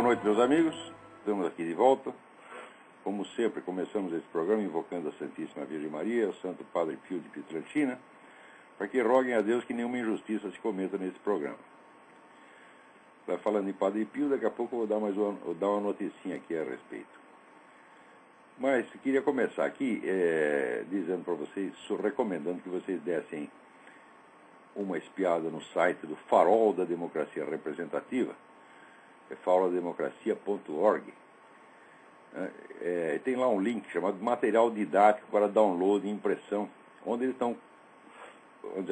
Boa noite, meus amigos. Estamos aqui de volta. Como sempre, começamos esse programa invocando a Santíssima Virgem Maria, o Santo Padre Pio de Pietrelcina, para que roguem a Deus que nenhuma injustiça se cometa nesse programa. Falando em Padre Pio, daqui a pouco eu vou dar uma noticinha aqui a respeito. Mas queria começar aqui dizendo para vocês, recomendando que vocês dessem uma espiada no site do Farol da Democracia Representativa, é faroldemocracia.org. Tem lá um link chamado Material Didático para Download e Impressão, onde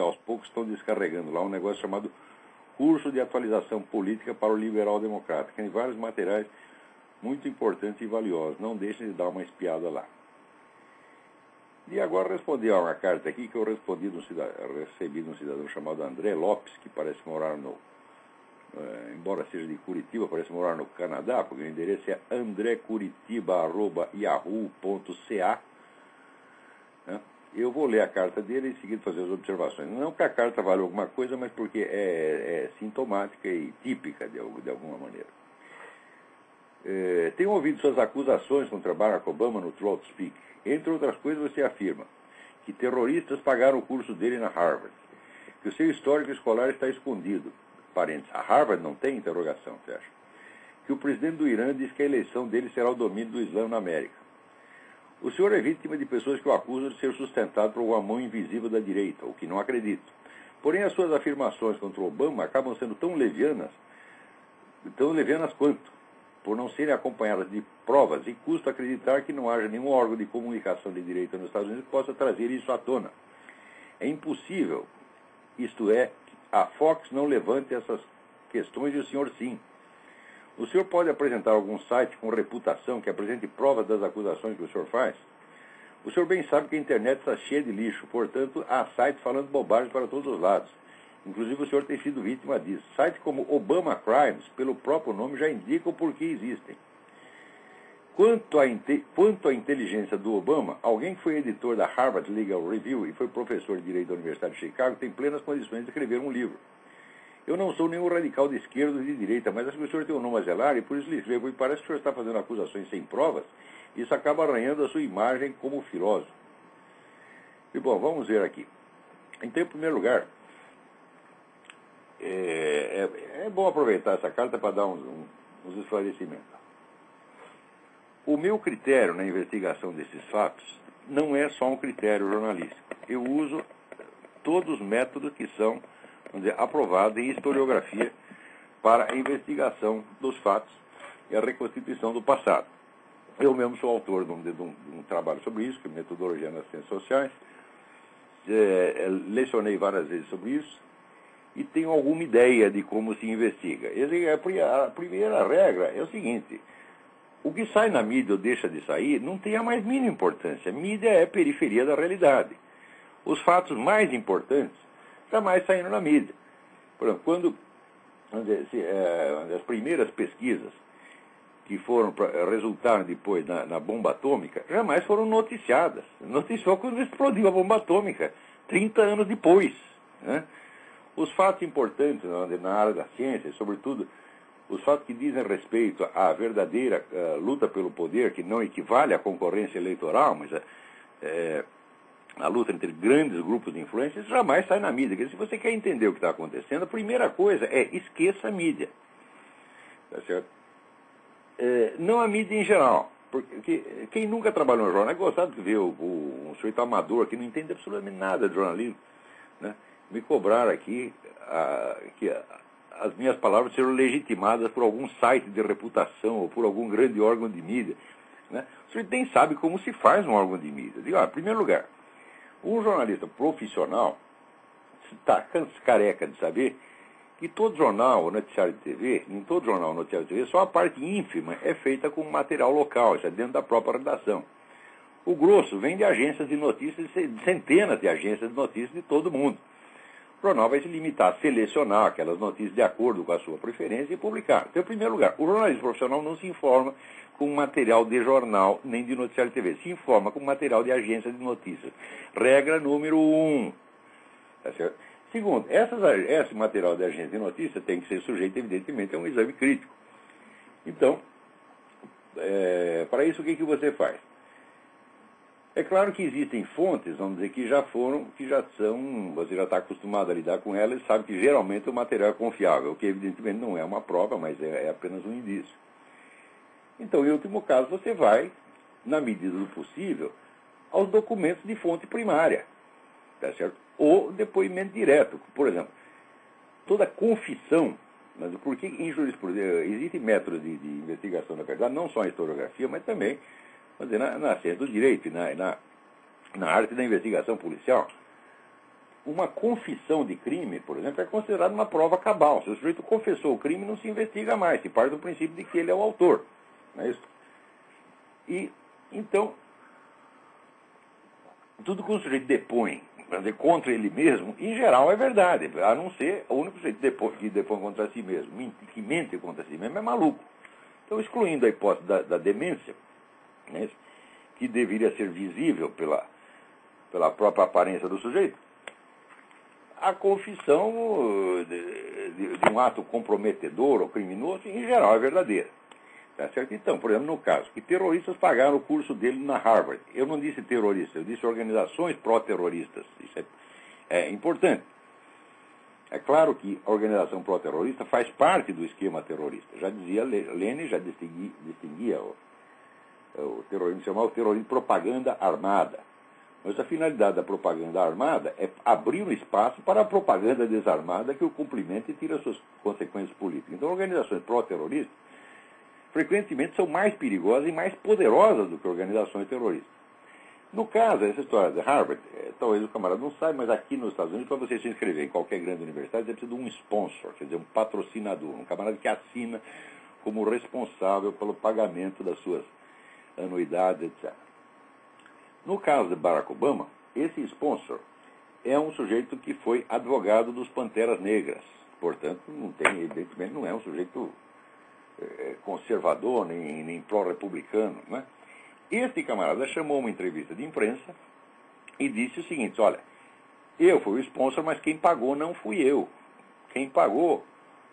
aos poucos estão descarregando lá um negócio chamado Curso de Atualização Política para o Liberal Democrata. Tem vários materiais muito importantes e valiosos. Não deixem de dar uma espiada lá. E agora respondi a uma carta aqui que eu recebi de um cidadão chamado André Lopes, que parece morar embora seja de Curitiba, parece morar no Canadá, porque o endereço é andrecuritiba@yahoo.ca. Eu vou ler a carta dele e em seguida fazer as observações. Não que a carta valha alguma coisa, mas porque é sintomática e típica de alguma maneira. Tenho ouvido suas acusações contra Barack Obama no Throat Speak. Entre outras coisas, você afirma que terroristas pagaram o curso dele na Harvard, que o seu histórico escolar está escondido. Parênteses, a Harvard não tem interrogação, você acha? Que o presidente do Irã diz que a eleição dele será o domínio do Islã na América. O senhor é vítima de pessoas que o acusam de ser sustentado por uma mão invisível da direita, o que não acredito. Porém, as suas afirmações contra o Obama acabam sendo tão levianas quanto, por não serem acompanhadas de provas, e custa acreditar que não haja nenhum órgão de comunicação de direita nos Estados Unidos que possa trazer isso à tona. É impossível, isto é, a Fox não levante essas questões e o senhor sim. O senhor pode apresentar algum site com reputação que apresente provas das acusações que o senhor faz? O senhor bem sabe que a internet está cheia de lixo, portanto, há sites falando bobagem para todos os lados. Inclusive, o senhor tem sido vítima disso. Sites como Obama Crimes, pelo próprio nome, já indicam por que existem. Quanto à inteligência do Obama, alguém que foi editor da Harvard Legal Review e foi professor de Direito da Universidade de Chicago tem plenas condições de escrever um livro. Eu não sou nenhum radical de esquerda ou de direita, mas acho que o senhor tem um nome a zelar e por isso lhe escrevo. E parece que o senhor está fazendo acusações sem provas. Isso acaba arranhando a sua imagem como filósofo. E bom, vamos ver aqui. Então, em primeiro lugar, é bom aproveitar essa carta para dar uns esclarecimentos. O meu critério na investigação desses fatos não é só um critério jornalístico. Eu uso todos os métodos que são, vamos dizer, aprovados em historiografia para a investigação dos fatos e a reconstituição do passado. Eu mesmo sou autor de um trabalho sobre isso, que é Metodologia nas Ciências Sociais. Lecionei várias vezes sobre isso e tenho alguma ideia de como se investiga. A primeira regra é o seguinte: o que sai na mídia ou deixa de sair não tem a mais mínima importância. Mídia é periferia da realidade. Os fatos mais importantes jamais saíram na mídia. Por exemplo, quando as primeiras pesquisas que resultaram depois na bomba atômica, jamais foram noticiadas. Noticiou quando explodiu a bomba atômica, 30 anos depois. Né? Os fatos importantes na área da ciência, sobretudo os fatos que dizem respeito à verdadeira luta pelo poder, que não equivale à concorrência eleitoral, mas a luta entre grandes grupos de influência, isso jamais sai na mídia. Porque se você quer entender o que está acontecendo, a primeira coisa é esqueça a mídia. Tá certo? Não a mídia em geral. Porque quem nunca trabalhou no jornal é gostado de ver um sujeito amador que não entende absolutamente nada de jornalismo. Né? Me cobraram aqui que as minhas palavras serão legitimadas por algum site de reputação ou por algum grande órgão de mídia. Né? O sujeito nem sabe como se faz um órgão de mídia. Digo, em primeiro lugar, um jornalista profissional está careca de saber que todo jornal ou noticiário de TV, em todo jornal ou noticiário de TV, só a parte ínfima é feita com material local, isso é dentro da própria redação. O grosso vem de agências de notícias, de centenas de agências de notícias de todo mundo. O jornal vai se limitar a selecionar aquelas notícias de acordo com a sua preferência e publicar. Então, em primeiro lugar, o jornalista profissional não se informa com material de jornal nem de noticiário de TV. Se informa com material de agência de notícias. Regra número 1. Tá certo? Segundo, esse material de agência de notícias tem que ser sujeito, evidentemente, a um exame crítico. Então, para isso, o que você faz? É claro que existem fontes, vamos dizer, que já são, você já está acostumado a lidar com elas e sabe que geralmente o material é confiável, o que evidentemente não é uma prova, mas é apenas um indício. Então, em último caso, você vai, na medida do possível, aos documentos de fonte primária, tá certo? Ou depoimento direto. Por exemplo, toda confissão, mas porque em jurisprudência existem métodos de investigação da verdade, não só em historiografia, mas também na ciência do direito e na arte da investigação policial. Uma confissão de crime, por exemplo, é considerada uma prova cabal. Se o sujeito confessou o crime, não se investiga mais, se parte do princípio de que ele é o autor. Não é isso? E, então, tudo que o sujeito depõe contra ele mesmo, em geral é verdade, a não ser o único sujeito que depõe contra si mesmo, que mente contra si mesmo, é maluco. Então, excluindo a hipótese da demência, né, que deveria ser visível pela própria aparência do sujeito, a confissão de um ato comprometedor ou criminoso, em geral, é verdadeira. Tá certo? Então, por exemplo, no caso, que terroristas pagaram o curso dele na Harvard. Eu não disse terroristas, eu disse organizações pró-terroristas. Isso é importante. É claro que a organização pró-terrorista faz parte do esquema terrorista. Já dizia Lenin, já distinguia o terrorismo, chamava o terrorismo de propaganda armada. Mas a finalidade da propaganda armada é abrir um espaço para a propaganda desarmada que o cumprimenta e tira suas consequências políticas. Então, organizações pró-terroristas frequentemente são mais perigosas e mais poderosas do que organizações terroristas. No caso, essa história de Harvard, talvez o camarada não saiba, mas aqui nos Estados Unidos, para você se inscrever em qualquer grande universidade, você precisa de um sponsor, quer dizer, um patrocinador, um camarada que assina como responsável pelo pagamento das suas anuidades, etc. No caso de Barack Obama, esse sponsor é um sujeito que foi advogado dos Panteras Negras. Portanto, evidentemente, não é um sujeito conservador, nem pró-republicano, né? Este camarada chamou uma entrevista de imprensa e disse o seguinte: olha, eu fui o sponsor, mas quem pagou não fui eu. Quem pagou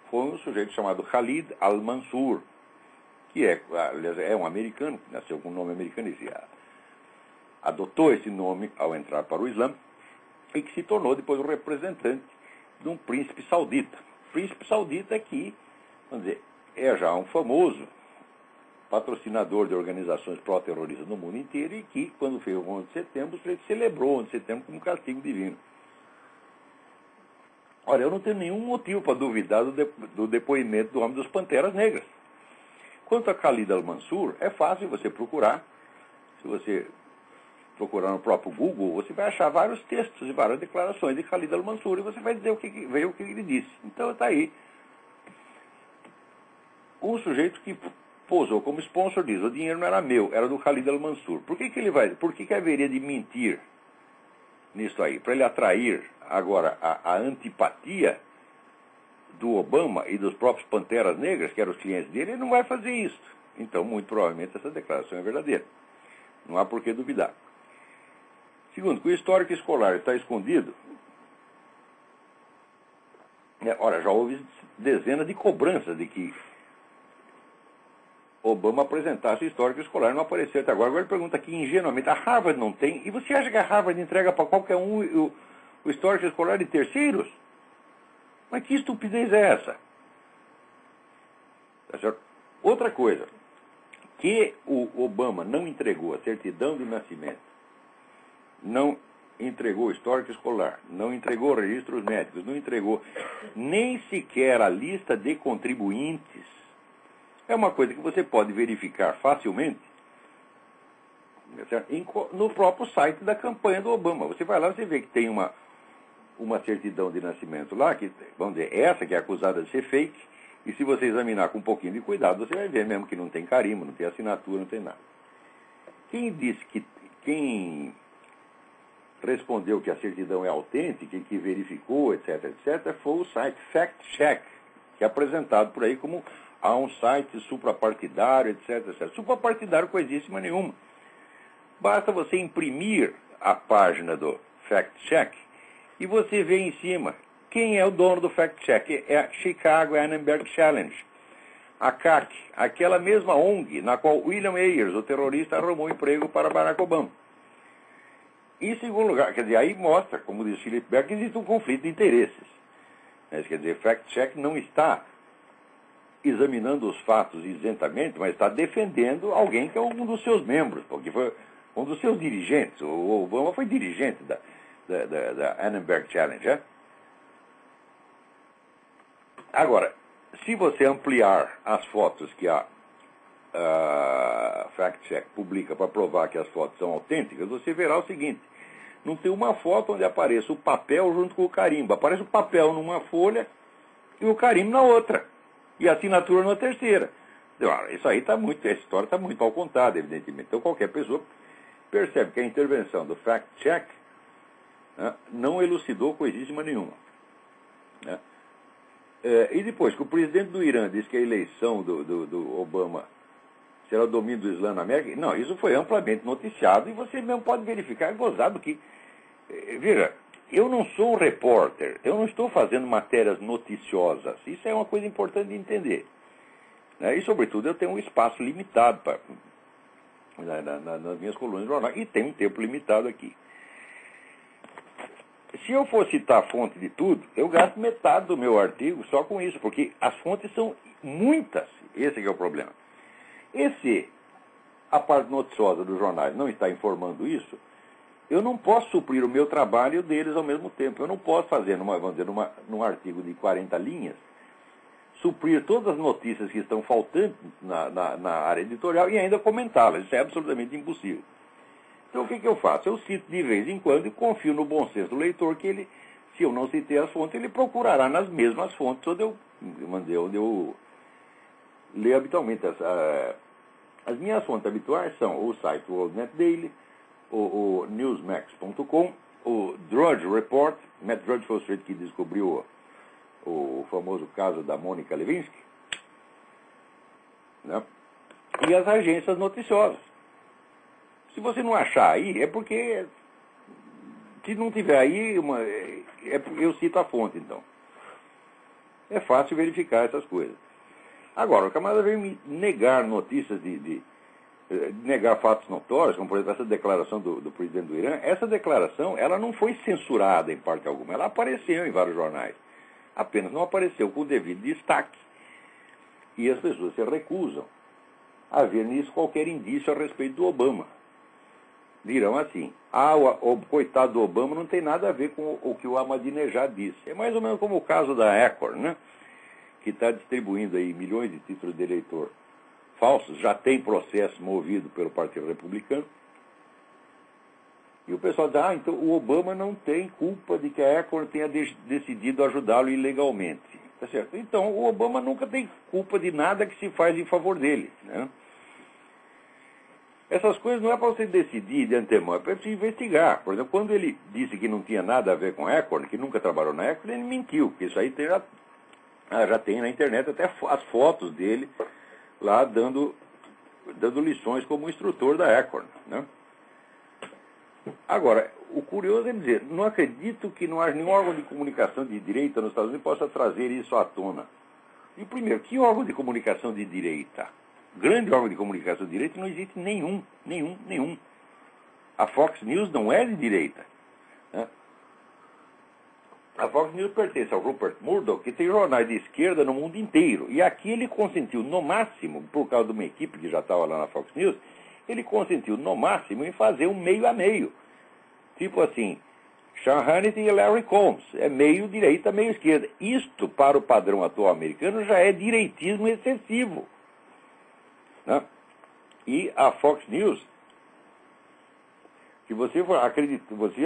foi um sujeito chamado Khalid al-Mansur, que aliás, é um americano, que nasceu com um nome americano e adotou esse nome ao entrar para o Islã e que se tornou depois o representante de um príncipe saudita. Príncipe saudita que, vamos dizer, é já um famoso patrocinador de organizações pró-terroristas no mundo inteiro e que, quando fez o 11 de setembro, ele celebrou o 11 de setembro como castigo divino. Olha, eu não tenho nenhum motivo para duvidar do depoimento do homem dos Panteras Negras. Quanto a Khalid al-Mansur, é fácil você procurar. Se você procurar no próprio Google, você vai achar vários textos e várias declarações de Khalid al-Mansur e você vai dizer o que ele disse. Então está aí. Um sujeito que posou como sponsor diz: o dinheiro não era meu, era do Khalid al-Mansur. Por que haveria de mentir nisso aí? Para ele atrair agora a antipatia do Obama e dos próprios Panteras Negras, que eram os clientes dele, ele não vai fazer isso. Então, muito provavelmente, essa declaração é verdadeira. Não há por que duvidar. Segundo, que o histórico escolar está escondido. Ora, já houve dezenas de cobranças de que Obama apresentasse o histórico escolar, não apareceu até agora. Agora ele pergunta aqui ingenuamente: a Harvard não tem? E você acha que a Harvard entrega para qualquer um o histórico escolar de terceiros? Mas que estupidez é essa? Tá certo? Outra coisa, que o Obama não entregou a certidão de nascimento, não entregou o histórico escolar, não entregou registros médicos, não entregou nem sequer a lista de contribuintes, é uma coisa que você pode verificar facilmente no próprio site da campanha do Obama. Você vai lá, você vê que tem uma certidão de nascimento lá, que, vamos dizer, essa que é acusada de ser fake, e se você examinar com um pouquinho de cuidado, você vai ver mesmo que não tem carimbo, não tem assinatura, não tem nada. Quem respondeu que a certidão é autêntica, que verificou, etc., etc., foi o site Fact Check, que é apresentado por aí como um site suprapartidário, etc., etc. Suprapartidário coisíssima nenhuma. Basta você imprimir a página do Fact Check e você vê em cima quem é o dono do Fact Check. É a Chicago Annenberg Challenge. A CAC, aquela mesma ONG na qual William Ayers, o terrorista, arrumou emprego para Barack Obama. Em segundo lugar, quer dizer, aí mostra, como diz Philip Berg, que existe um conflito de interesses. Quer dizer, fact-check não está examinando os fatos isentamente, mas está defendendo alguém que é um dos seus membros, porque foi um dos seus dirigentes. O Obama foi dirigente da Annenberg Challenge. É? Agora, se você ampliar as fotos que a fact-check publica para provar que as fotos são autênticas, você verá o seguinte: não tem uma foto onde apareça o papel junto com o carimbo. Aparece o papel numa folha e o carimbo na outra. E a assinatura na terceira. Isso aí está muito, essa história está muito mal contada, evidentemente. Então qualquer pessoa percebe que a intervenção do fact-check, né, não elucidou coisíssima nenhuma. Né? E depois que o presidente do Irã disse que a eleição do Obama será o domínio do Islã na América, não, isso foi amplamente noticiado e você mesmo pode verificar, gozado que... Veja, eu não sou um repórter, eu não estou fazendo matérias noticiosas. Isso é uma coisa importante de entender. Né? E, sobretudo, eu tenho um espaço limitado nas minhas colunas de jornal, e tenho um tempo limitado aqui. Se eu for citar a fonte de tudo, eu gasto metade do meu artigo só com isso, porque as fontes são muitas. Esse é o problema. E se a parte noticiosa dos jornais não está informando isso, eu não posso suprir o meu trabalho e o deles ao mesmo tempo. Eu não posso fazer, num artigo de 40 linhas, suprir todas as notícias que estão faltantes na área editorial e ainda comentá-las. Isso é absolutamente impossível. Então, o que eu faço? Eu cito de vez em quando e confio no bom senso do leitor que ele, se eu não citei as fontes, ele procurará nas mesmas fontes onde eu leio habitualmente. As minhas fontes habituais são o site World Net Daily, o Newsmax.com, o Drudge Report. Matt Drudge foi o sujeito que descobriu o famoso caso da Mônica Lewinsky, né? E as agências noticiosas. Se você não achar aí, é porque, se não tiver aí, eu cito a fonte, então. É fácil verificar essas coisas. Agora, o camarada veio me negar notícias negar fatos notórios, como por exemplo essa declaração do presidente do Irã. Essa declaração, ela não foi censurada em parte alguma, ela apareceu em vários jornais. Apenas não apareceu com o devido destaque. E as pessoas se recusam a ver nisso qualquer indício a respeito do Obama. Dirão assim: o coitado do Obama não tem nada a ver com o que o Ahmadinejad disse. É mais ou menos como o caso da Acorn, né? Que está distribuindo aí milhões de títulos de eleitor falsos, já tem processo movido pelo Partido Republicano. E o pessoal diz: então o Obama não tem culpa de que a Acorn tenha decidido ajudá-lo ilegalmente. Tá certo? Então o Obama nunca tem culpa de nada que se faz em favor dele, né? Essas coisas não é para você decidir de antemão, é para você investigar. Por exemplo, quando ele disse que não tinha nada a ver com a Acorn, que nunca trabalhou na Acorn, ele mentiu, porque isso aí já tem na internet até as fotos dele lá dando lições como instrutor da Acorn, né? Agora, o curioso é dizer, não acredito que não haja nenhum órgão de comunicação de direita nos Estados Unidos que possa trazer isso à tona. E primeiro, que órgão de comunicação de direita? Grande órgão de comunicação de direita não existe nenhum. A Fox News não é de direita, né? A Fox News pertence ao Rupert Murdoch, que tem jornais de esquerda no mundo inteiro. E aqui ele consentiu, no máximo, por causa de uma equipe que já estava lá na Fox News, ele consentiu, no máximo, em fazer um meio a meio. Tipo assim, Sean Hannity e Larry Combs. É meio direita, meio esquerda. Isto, para o padrão atual americano, já é direitismo excessivo, né? E a Fox News, se você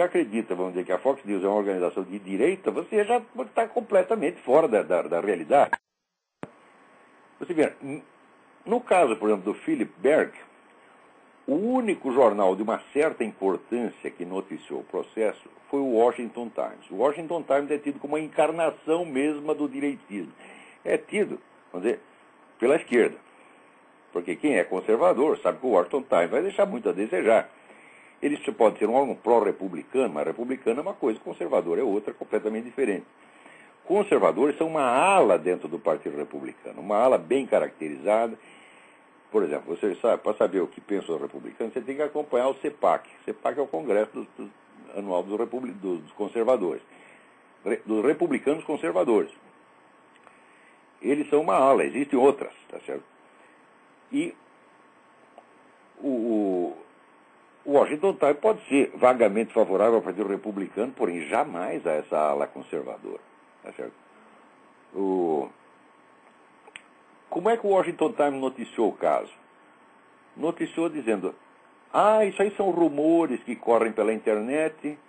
acredita, vamos dizer, que a Fox News é uma organização de direita, você já está completamente fora da realidade. Você vê, no caso, por exemplo, do Philip Berg, o único jornal de uma certa importância que noticiou o processo foi o Washington Times. O Washington Times é tido como uma encarnação mesma do direitismo. É tido, vamos dizer, pela esquerda. Porque quem é conservador sabe que o Washington Times vai deixar muito a desejar. Ele pode ser um órgão pró-republicano, mas republicano é uma coisa, conservador é outra, completamente diferente. conservadores são uma ala dentro do Partido Republicano, uma ala bem caracterizada. Por exemplo, você sabe, para saber o que pensam os republicanos, você tem que acompanhar o CEPAC. O CEPAC é o Congresso Anual dos Conservadores, dos Republicanos Conservadores. Eles são uma ala, existem outras, tá certo? E o Washington Times pode ser vagamente favorável ao Partido Republicano, porém jamais a essa ala conservadora, tá certo? Como é que o Washington Times noticiou o caso? Noticiou dizendo, isso aí são rumores que correm pela internet,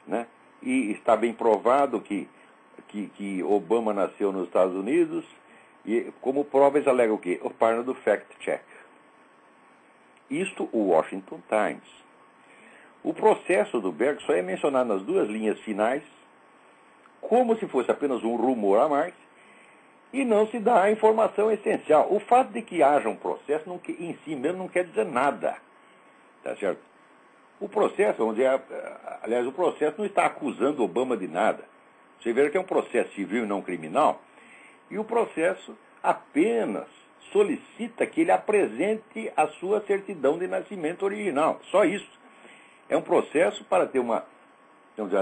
né? E está bem provado que Obama nasceu nos Estados Unidos, e como prova eles alegam o quê? O página do fact-check. Isto o Washington Times. O processo do Berg só é mencionado nas duas linhas finais, como se fosse apenas um rumor a mais, e não se dá a informação essencial. O fato de que haja um processo em si mesmo não quer dizer nada. Tá certo? O processo, aliás, o processo não está acusando Obama de nada. Você vê que é um processo civil e não criminal, e o processo apenas solicita que ele apresente a sua certidão de nascimento original. Só isso. É um processo para ter uma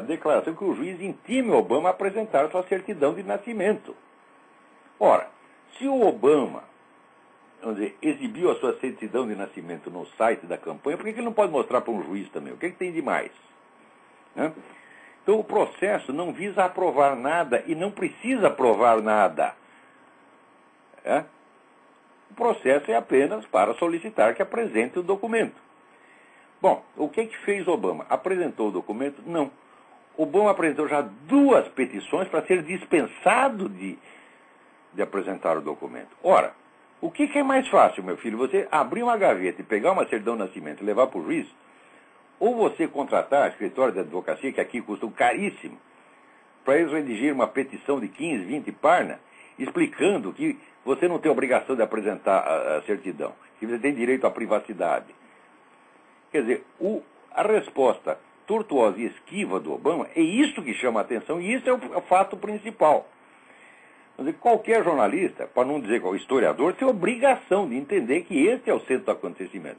declaração que o juiz intime o Obama a apresentar a sua certidão de nascimento. Ora, se o Obama, exibiu a sua certidão de nascimento no site da campanha, por que ele não pode mostrar para um juiz também? O que tem de mais? Né? Então, o processo não visa aprovar nada e não precisa provar nada. O processo é apenas para solicitar que apresente o documento. Bom, o que fez Obama? Apresentou o documento? Não. Obama apresentou já 2 petições para ser dispensado de apresentar o documento. Ora, o que é mais fácil, meu filho? Você abrir uma gaveta e pegar uma certidão de nascimento e levar para o juiz? Ou você contratar escritório de advocacia, que aqui custam caríssimo, para eles redigir uma petição de 15, 20 páginas, explicando que você não tem obrigação de apresentar a certidão, que você tem direito à privacidade. Quer dizer, a resposta tortuosa e esquiva do Obama é isso que chama a atenção, e isso é o fato principal. Quer dizer, qualquer jornalista, para não dizer qual historiador, tem obrigação de entender que este é o centro do acontecimento.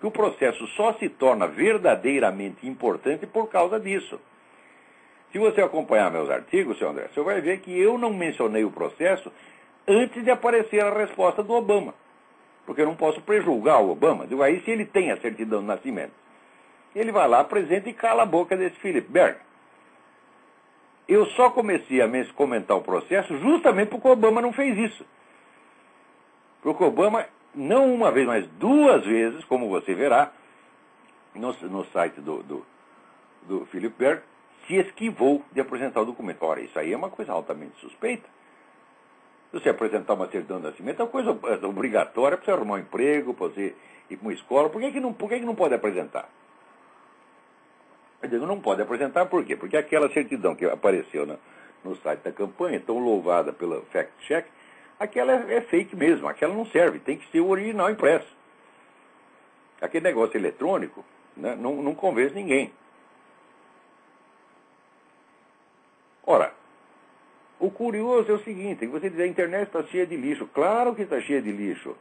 Que o processo só se torna verdadeiramente importante por causa disso. Se você acompanhar meus artigos, seu André, você vai ver que eu não mencionei o processo antes de aparecer a resposta do Obama. Porque eu não posso prejulgar o Obama. Digo, aí se ele tem a certidão de nascimento, ele vai lá, apresenta e cala a boca desse Philip Berg. Eu só comecei a comentar o processo justamente porque o Obama não fez isso. Porque o Obama, não uma vez, mas 2 vezes, como você verá, no site do Philip Berg, se esquivou de apresentar o documento. Ora, isso aí é uma coisa altamente suspeita. Se você apresentar uma certidão de nascimento, é uma coisa obrigatória para você arrumar um emprego, para você ir para uma escola. Por que não pode apresentar? Eu digo, não pode apresentar por quê? Porque aquela certidão que apareceu no site da campanha, tão louvada pela fact-check, aquela é fake mesmo, aquela não serve, tem que ser o original impresso. Aquele negócio eletrônico, né, não convence ninguém. Ora, o curioso é o seguinte, que você diz, a internet está cheia de lixo. Claro que está cheia de lixo,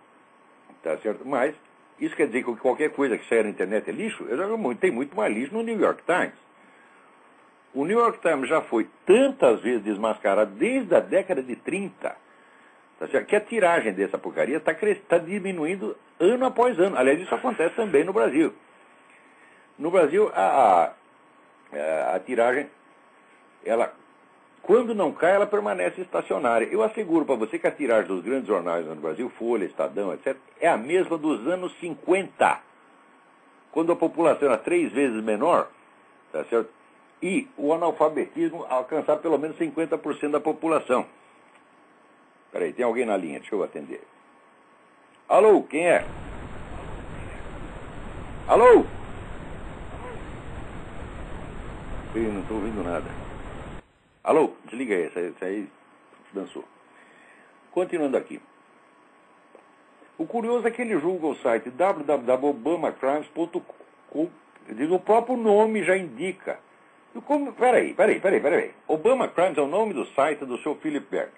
tá certo? Mas isso quer dizer que qualquer coisa que saia na internet é lixo? Tem muito mais lixo no New York Times. O New York Times já foi tantas vezes desmascarado desde a década de 30, tá certo? Que a tiragem dessa porcaria está diminuindo ano após ano. Aliás, isso acontece também no Brasil. No Brasil, a tiragem, quando não cai, ela permanece estacionária. Eu asseguro para você que a tiragem dos grandes jornais no Brasil, Folha, Estadão, etc., é a mesma dos anos 50, quando a população era 3 vezes menor, tá certo? E o analfabetismo alcançar pelo menos 50% da população. Peraí, tem alguém na linha, deixa eu atender. Alô, quem é? Alô? Eu não estou ouvindo nada. Alô, desliga aí, essa aí dançou. Continuando aqui. O curioso é que ele julga o site www.obamacrimes.com. O próprio nome já indica. Peraí. Obama Crimes é o nome do site do Sr. Philip Berg.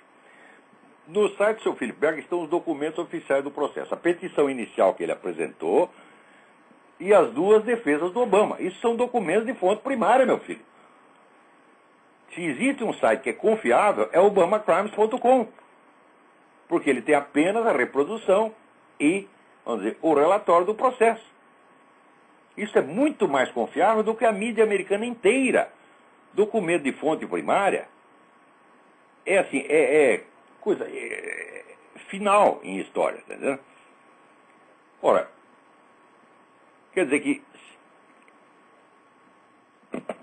No site do Sr. Philip Berg estão os documentos oficiais do processo. A petição inicial que ele apresentou e as duas defesas do Obama. Isso são documentos de fonte primária, meu filho. Se existe um site que é confiável, é obamacrimes.com. Porque ele tem apenas a reprodução e, vamos dizer, o relatório do processo. Isso é muito mais confiável do que a mídia americana inteira. Documento de fonte primária é assim, coisa final em história, tá entendendo? Ora, quer dizer que,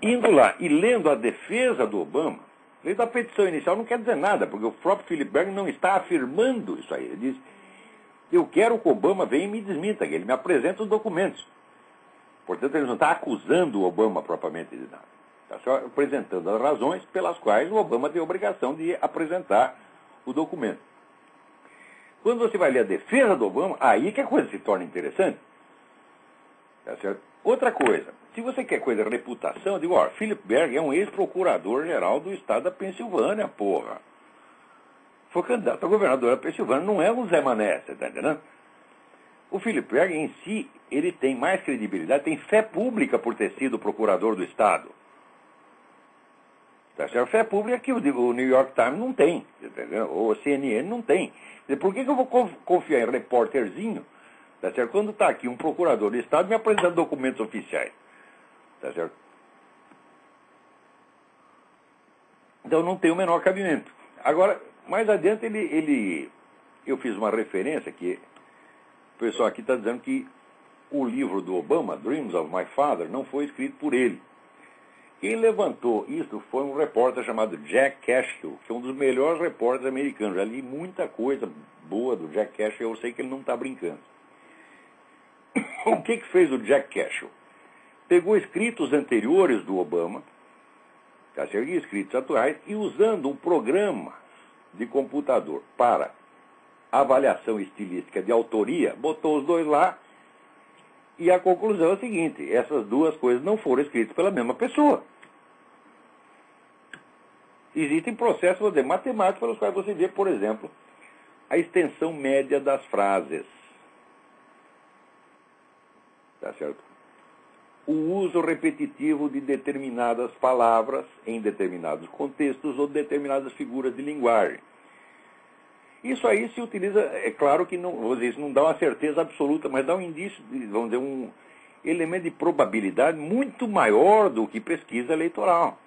indo lá e lendo a defesa do Obama, lendo a petição inicial não quer dizer nada, porque o próprio Philip Berg não está afirmando isso aí. Ele diz, eu quero que o Obama venha e me desminta, que ele me apresente os documentos. Portanto, ele não está acusando o Obama propriamente de nada. Está só apresentando as razões pelas quais o Obama tem a obrigação de apresentar o documento. Quando você vai ler a defesa do Obama, aí que a coisa se torna interessante. Tá certo? Outra coisa, se você quer coisa de reputação, eu digo, ó, Philip Berg é um ex-procurador-geral do estado da Pensilvânia, porra. Foi candidato a governador da Pensilvânia, não é o Zé Mané, você está entendendo? O Philip Berg em si, ele tem mais credibilidade, tem fé pública por ter sido procurador do estado. Tá certo? Fé pública que o New York Times não tem, entendeu? Ou a CNN não tem. Por que eu vou confiar em repórterzinho? Tá certo? Quando está aqui um procurador do estado me apresentando documentos oficiais. Tá certo? Então não tem o menor cabimento. Agora, mais adiante eu fiz uma referência que o pessoal aqui está dizendo que o livro do Obama, Dreams of My Father, não foi escrito por ele. Quem levantou isso foi um repórter chamado Jack Cashill, que é um dos melhores repórteres americanos. Já li muita coisa boa do Jack Cashill, eu sei que ele não está brincando. O que fez o Jack Cashill? Pegou escritos anteriores do Obama, tá certo? E escritos atuais, e usando um programa de computador para avaliação estilística de autoria, botou os dois lá, e a conclusão é a seguinte, essas duas coisas não foram escritas pela mesma pessoa. Existem processos, vou dizer, matemáticos pelos quais você vê, por exemplo, a extensão média das frases. Tá certo? O uso repetitivo de determinadas palavras em determinados contextos ou determinadas figuras de linguagem. Isso aí se utiliza, é claro que não, vou dizer, isso não dá uma certeza absoluta, mas dá um indício, vamos dizer, um elemento de probabilidade muito maior do que pesquisa eleitoral.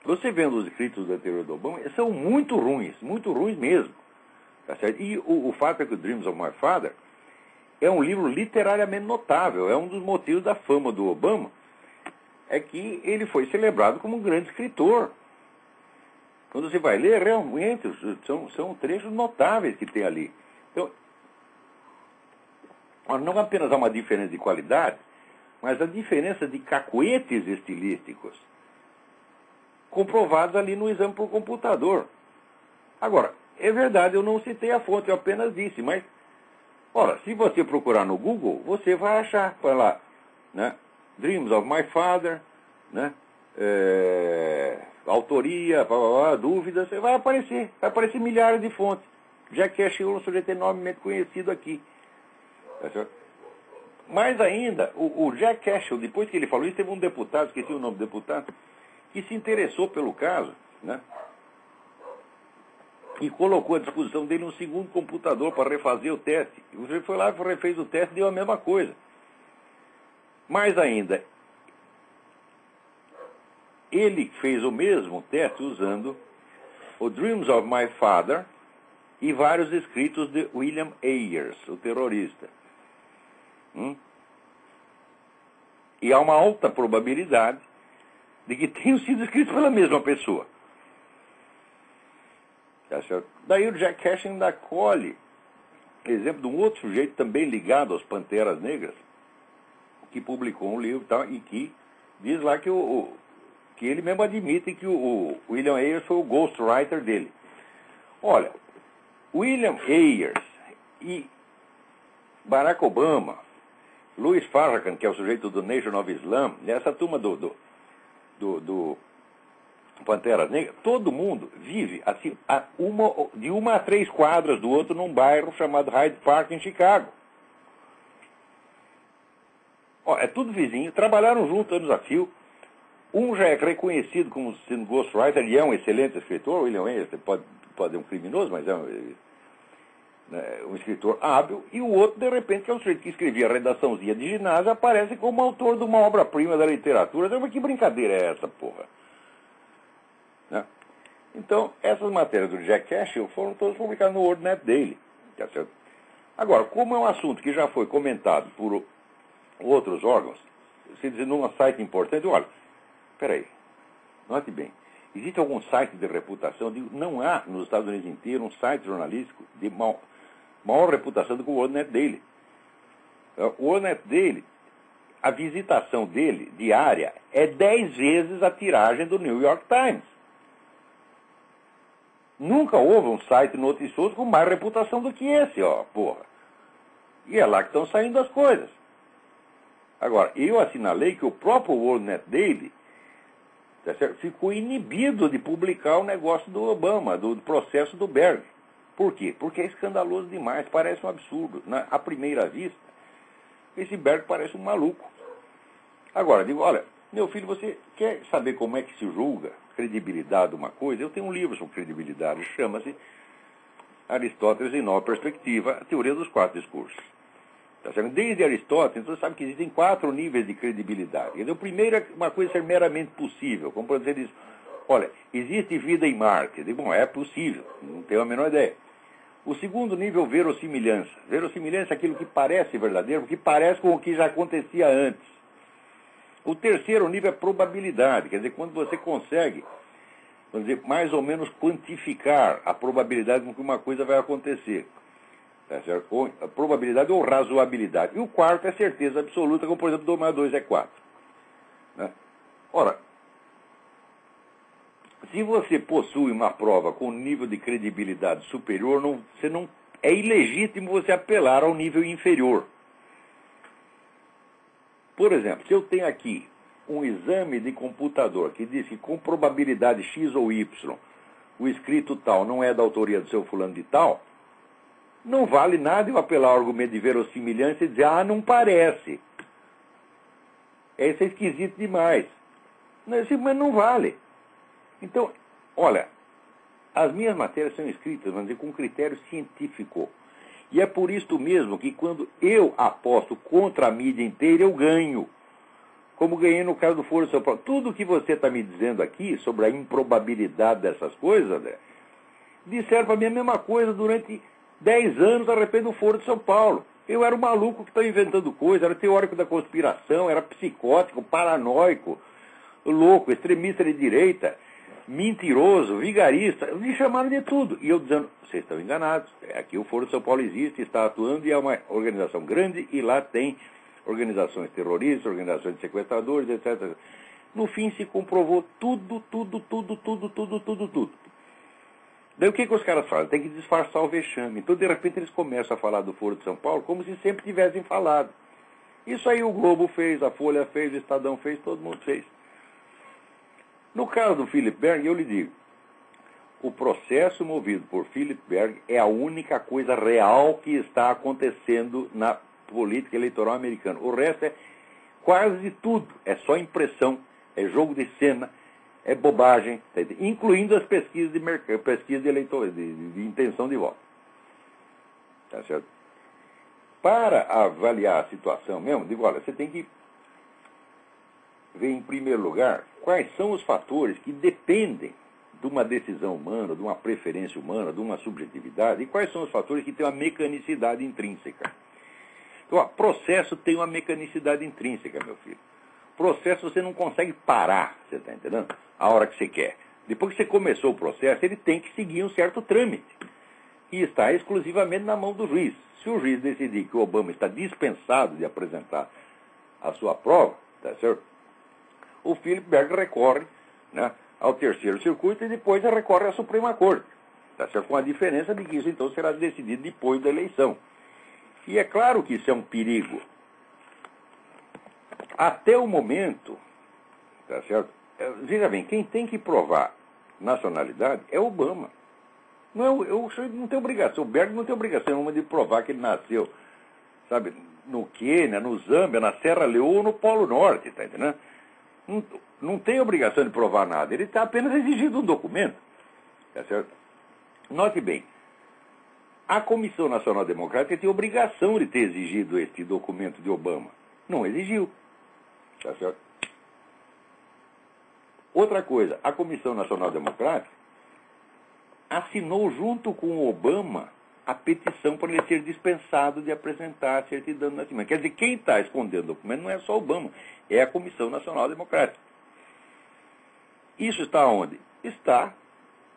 Você vendo os escritos do anterior do Obama, são muito ruins mesmo. Tá certo? E o fato é que o Dreams of My Father é um livro literariamente notável, é um dos motivos da fama do Obama, é que ele foi celebrado como um grande escritor. Quando você vai ler, realmente, são trechos notáveis que tem ali. Então, não apenas há uma diferença de qualidade, mas a diferença de cacuetes estilísticos comprovados ali no exame por computador. Agora, é verdade, eu não citei a fonte, eu apenas disse, mas, ora, se você procurar no Google, você vai achar, vai lá, né, Dreams of My Father, né, autoria, dúvidas, vai aparecer milhares de fontes. Jack Cashill é um sujeito enormemente conhecido aqui. Mais ainda, o Jack Cashill, depois que ele falou isso, teve um deputado, esqueci o nome do deputado, que se interessou pelo caso, né? E colocou à disposição dele um segundo computador para refazer o teste. Ele foi lá, refez o teste e deu a mesma coisa. Mais ainda, ele fez o mesmo teste usando o Dreams of My Father e vários escritos de William Ayers, o terrorista. E há uma alta probabilidade de que tenham sido escritos pela mesma pessoa. Tá certo? Daí o Jack Cashill ainda colhe exemplo de um outro sujeito também ligado às Panteras Negras, que publicou um livro e que diz lá que ele mesmo admite que o William Ayers foi o ghostwriter dele. Olha, William Ayers e Barack Obama, Louis Farrakhan, que é o sujeito do Nation of Islam, essa turma do do Pantera Negra, todo mundo vive assim, de 1 a 3 quadras do outro num bairro chamado Hyde Park, em Chicago. Ó, é tudo vizinho, trabalharam juntos anos a fio. Um já é reconhecido como sendo ghostwriter, ele é um excelente escritor, William Wayne pode ser um criminoso, mas é um escritor hábil, e o outro, de repente, que é um sujeito que escrevia redaçãozinha de ginásio, aparece como autor de uma obra-prima da literatura. Mas que brincadeira é essa, porra? Né? Então, essas matérias do Jack Cashill foram todas publicadas no WorldNet Daily. Tá certo? Agora, como é um assunto que já foi comentado por outros órgãos, se diz num site importante, olha, peraí, note bem, existe algum site de reputação? Não há nos Estados Unidos inteiro um site jornalístico de maior reputação do que o WorldNet Daily. O WorldNet Daily, a visitação dele, diária, é 10 vezes a tiragem do New York Times. Nunca houve um site noticioso com mais reputação do que esse, ó, porra. E é lá que estão saindo as coisas. Agora, eu assinalei que o próprio WorldNet Daily ficou inibido de publicar o negócio do Obama, do processo do Berg. Por quê? Porque é escandaloso demais, parece um absurdo. À primeira vista, esse Berg parece um maluco. Agora, digo, olha, meu filho, você quer saber como é que se julga credibilidade de uma coisa? Eu tenho um livro sobre credibilidade, chama-se Aristóteles em Nova Perspectiva, a Teoria dos 4 Discursos. Tá certo? Desde Aristóteles, você sabe que existem 4 níveis de credibilidade. O primeiro é uma coisa ser meramente possível, como por dizer isso. Olha, existe vida em Marte. Eu digo, bom, é possível, não tenho a menor ideia. O segundo nível, verossimilhança. Verossimilhança é aquilo que parece verdadeiro, que parece com o que já acontecia antes. O terceiro nível é probabilidade, quer dizer, quando você consegue, vamos dizer, mais ou menos quantificar a probabilidade com que uma coisa vai acontecer. Tá certo? Ou a probabilidade ou razoabilidade. E o quarto é certeza absoluta, como por exemplo, 2 mais 2 é 4. Né? Ora, se você possui uma prova com nível de credibilidade superior, é ilegítimo você apelar ao nível inferior. Por exemplo, se eu tenho aqui um exame de computador que diz que com probabilidade X ou Y, o escrito tal não é da autoria do seu fulano de tal, não vale nada eu apelar ao argumento de verossimilhança e dizer, não parece. Isso é esquisito demais. Mas não vale. Então, olha, as minhas matérias são escritas, vamos dizer, com critério científico. E é por isso mesmo que quando eu aposto contra a mídia inteira, eu ganho. Como ganhei no caso do Foro de São Paulo. Tudo que você está me dizendo aqui sobre a improbabilidade dessas coisas, André, disseram para mim a mesma coisa durante 10 anos a respeito do Foro de São Paulo. Eu era um maluco que estava inventando coisas, era teórico da conspiração, era psicótico, paranoico, louco, extremista de direita, mentiroso, vigarista, me chamaram de tudo. E eu dizendo, vocês estão enganados, aqui o Foro de São Paulo existe, está atuando e é uma organização grande e lá tem organizações terroristas, organizações de sequestradores, etc. No fim se comprovou tudo. Daí o que os caras fazem? Tem que disfarçar o vexame. Então, de repente, eles começam a falar do Foro de São Paulo como se sempre tivessem falado. Isso aí o Globo fez, a Folha fez, o Estadão fez, todo mundo fez. No caso do Philip Berg, eu lhe digo, o processo movido por Philip Berg é a única coisa real que está acontecendo na política eleitoral americana. O resto é quase tudo, é só impressão, é jogo de cena, é bobagem, incluindo as pesquisas de mercado, pesquisas de eleitor, de intenção de voto. Tá certo? Para avaliar a situação mesmo, digo, olha, você tem que ver em primeiro lugar quais são os fatores que dependem de uma decisão humana, de uma preferência humana, de uma subjetividade, e quais são os fatores que têm uma mecanicidade intrínseca. Então, processo tem uma mecanicidade intrínseca, meu filho. Processo você não consegue parar, você está entendendo? A hora que você quer. Depois que você começou o processo, ele tem que seguir um certo trâmite. E está exclusivamente na mão do juiz. Se o juiz decidir que o Obama está dispensado de apresentar a sua prova, tá certo? O Philip Berg recorre, né, ao terceiro circuito e depois recorre à Suprema Corte. Tá certo? Com a diferença de que isso então será decidido depois da eleição. E é claro que isso é um perigo. Até o momento, tá certo? Veja bem, quem tem que provar nacionalidade é Obama. Não, o senhor não tem obrigação, o Berg não tem obrigação nenhuma de provar que ele nasceu, sabe, no Quênia, no Zâmbia, na Serra Leoa ou no Polo Norte, tá entendendo? Não tem obrigação de provar nada, ele está apenas exigindo um documento, tá certo? Note bem, a Comissão Nacional Democrática tem obrigação de ter exigido este documento de Obama. Não exigiu, tá certo? Outra coisa, a Comissão Nacional Democrática assinou junto com o Obama a petição para ele ser dispensado de apresentar a certidão de nascimento. Quer dizer, quem está escondendo o documento não é só o Obama, é a Comissão Nacional Democrática. Isso está onde? Está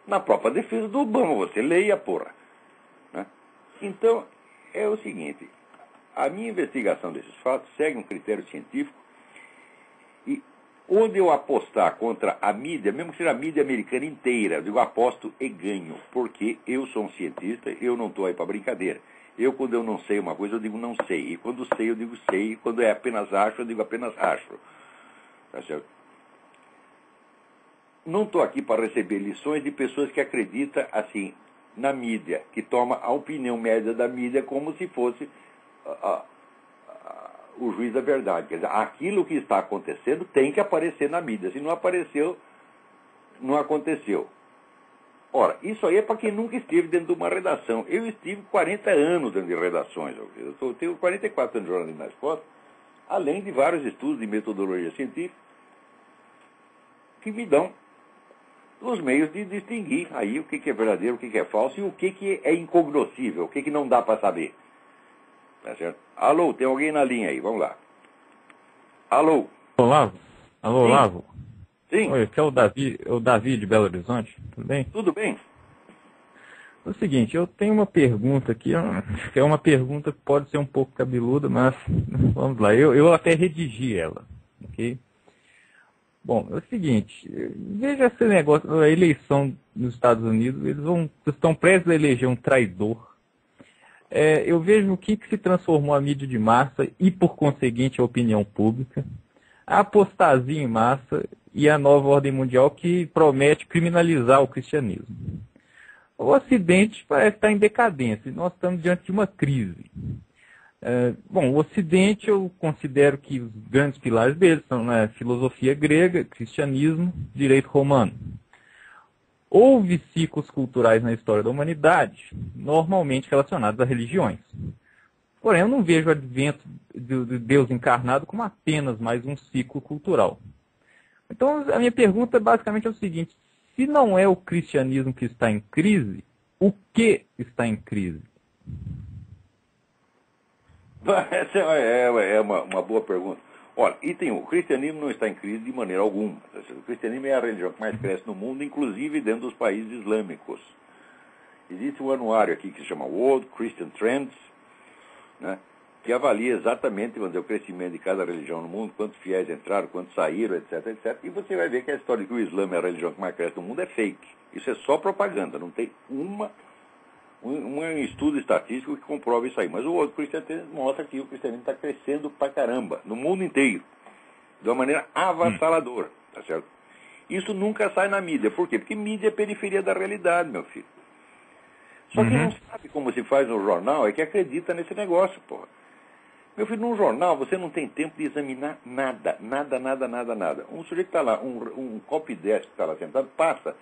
na própria defesa do Obama. Você leia, porra. Né? Então, é o seguinte, a minha investigação desses fatos segue um critério científico e onde eu apostar contra a mídia, mesmo que seja a mídia americana inteira, eu digo aposto e ganho, porque eu sou um cientista, eu não estou aí para brincadeira. Quando eu não sei uma coisa, eu digo não sei. E quando sei, eu digo sei. E quando é apenas acho, eu digo apenas acho. Tá certo? Não estou aqui para receber lições de pessoas que acreditam, assim, na mídia, que toma a opinião média da mídia como se fosse o juiz da verdade. Quer dizer, aquilo que está acontecendo tem que aparecer na mídia. Se não apareceu, não aconteceu. Ora, isso aí é para quem nunca esteve dentro de uma redação. Eu estive 40 anos dentro de redações. Eu tenho 44 anos de jornalismo nas costas, além de vários estudos de metodologia científica que me dão os meios de distinguir aí o que é verdadeiro, o que é falso e o que é incognoscível, o que não dá para saber. Tá certo? Alô, tem alguém na linha aí, vamos lá. Alô? Olavo? Alô, Sim. Olavo? Sim. Oi, aqui é o Davi de Belo Horizonte, tudo bem? Tudo bem? É o seguinte, eu tenho uma pergunta aqui, que é uma pergunta que pode ser um pouco cabeluda, mas vamos lá, eu até redigi ela, ok? Bom, é o seguinte, veja esse negócio, a eleição nos Estados Unidos, eles estão prestes a eleger um traidor. Eu vejo o que se transformou a mídia de massa e, por conseguinte, a opinião pública, a apostasia em massa e a nova ordem mundial que promete criminalizar o cristianismo. O Ocidente parece estar em decadência e nós estamos diante de uma crise. Bom, o Ocidente eu considero que os grandes pilares dele são a filosofia grega, cristianismo, direito romano. Houve ciclos culturais na história da humanidade, normalmente relacionados a religiões. Porém, eu não vejo o advento de Deus encarnado como apenas mais um ciclo cultural. Então, a minha pergunta basicamente é o seguinte: se não é o cristianismo que está em crise, o que está em crise? Essa é uma boa pergunta. Olha, o cristianismo não está em crise de maneira alguma. O cristianismo é a religião que mais cresce no mundo, inclusive dentro dos países islâmicos. Existe um anuário aqui que se chama World Christian Trends, né, que avalia exatamente o crescimento de cada religião no mundo, quantos fiéis entraram, quantos saíram, etc, etc. E você vai ver que a história de que o Islã é a religião que mais cresce no mundo é fake. Isso é só propaganda, não tem um estudo estatístico que comprova isso aí. Mas o World Christian Trends mostra que o cristianismo está crescendo pra caramba, no mundo inteiro, de uma maneira avassaladora, tá certo? Isso nunca sai na mídia. Por quê? Porque mídia é periferia da realidade, meu filho. Só quem não sabe como se faz no jornal é que acredita nesse negócio, porra. Meu filho, num jornal você não tem tempo de examinar nada. Um sujeito que está lá, um copydesk que está lá sentado, passa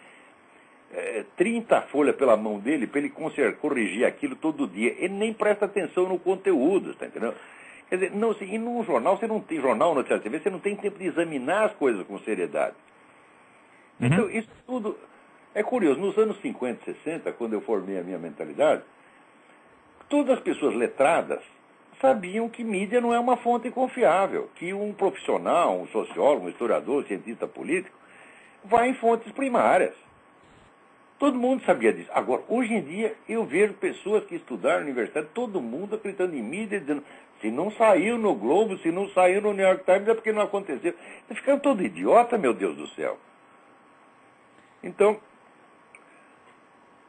30 folhas pela mão dele para ele corrigir aquilo todo dia. Ele nem presta atenção no conteúdo, tá entendendo? Quer dizer, não, assim, e num jornal, você não tem jornal, notícia TV, você não tem tempo de examinar as coisas com seriedade. Então, isso tudo é curioso. Nos anos 50, 60, quando eu formei a minha mentalidade, todas as pessoas letradas sabiam que mídia não é uma fonte confiável, que um profissional, um sociólogo, um historiador, um cientista político, vai em fontes primárias. Todo mundo sabia disso. Agora, hoje em dia, eu vejo pessoas que estudaram na universidade, todo mundo acreditando em mídia, dizendo, se não saiu no Globo, se não saiu no New York Times, é porque não aconteceu. Tá ficando todo idiota, meu Deus do céu. Então,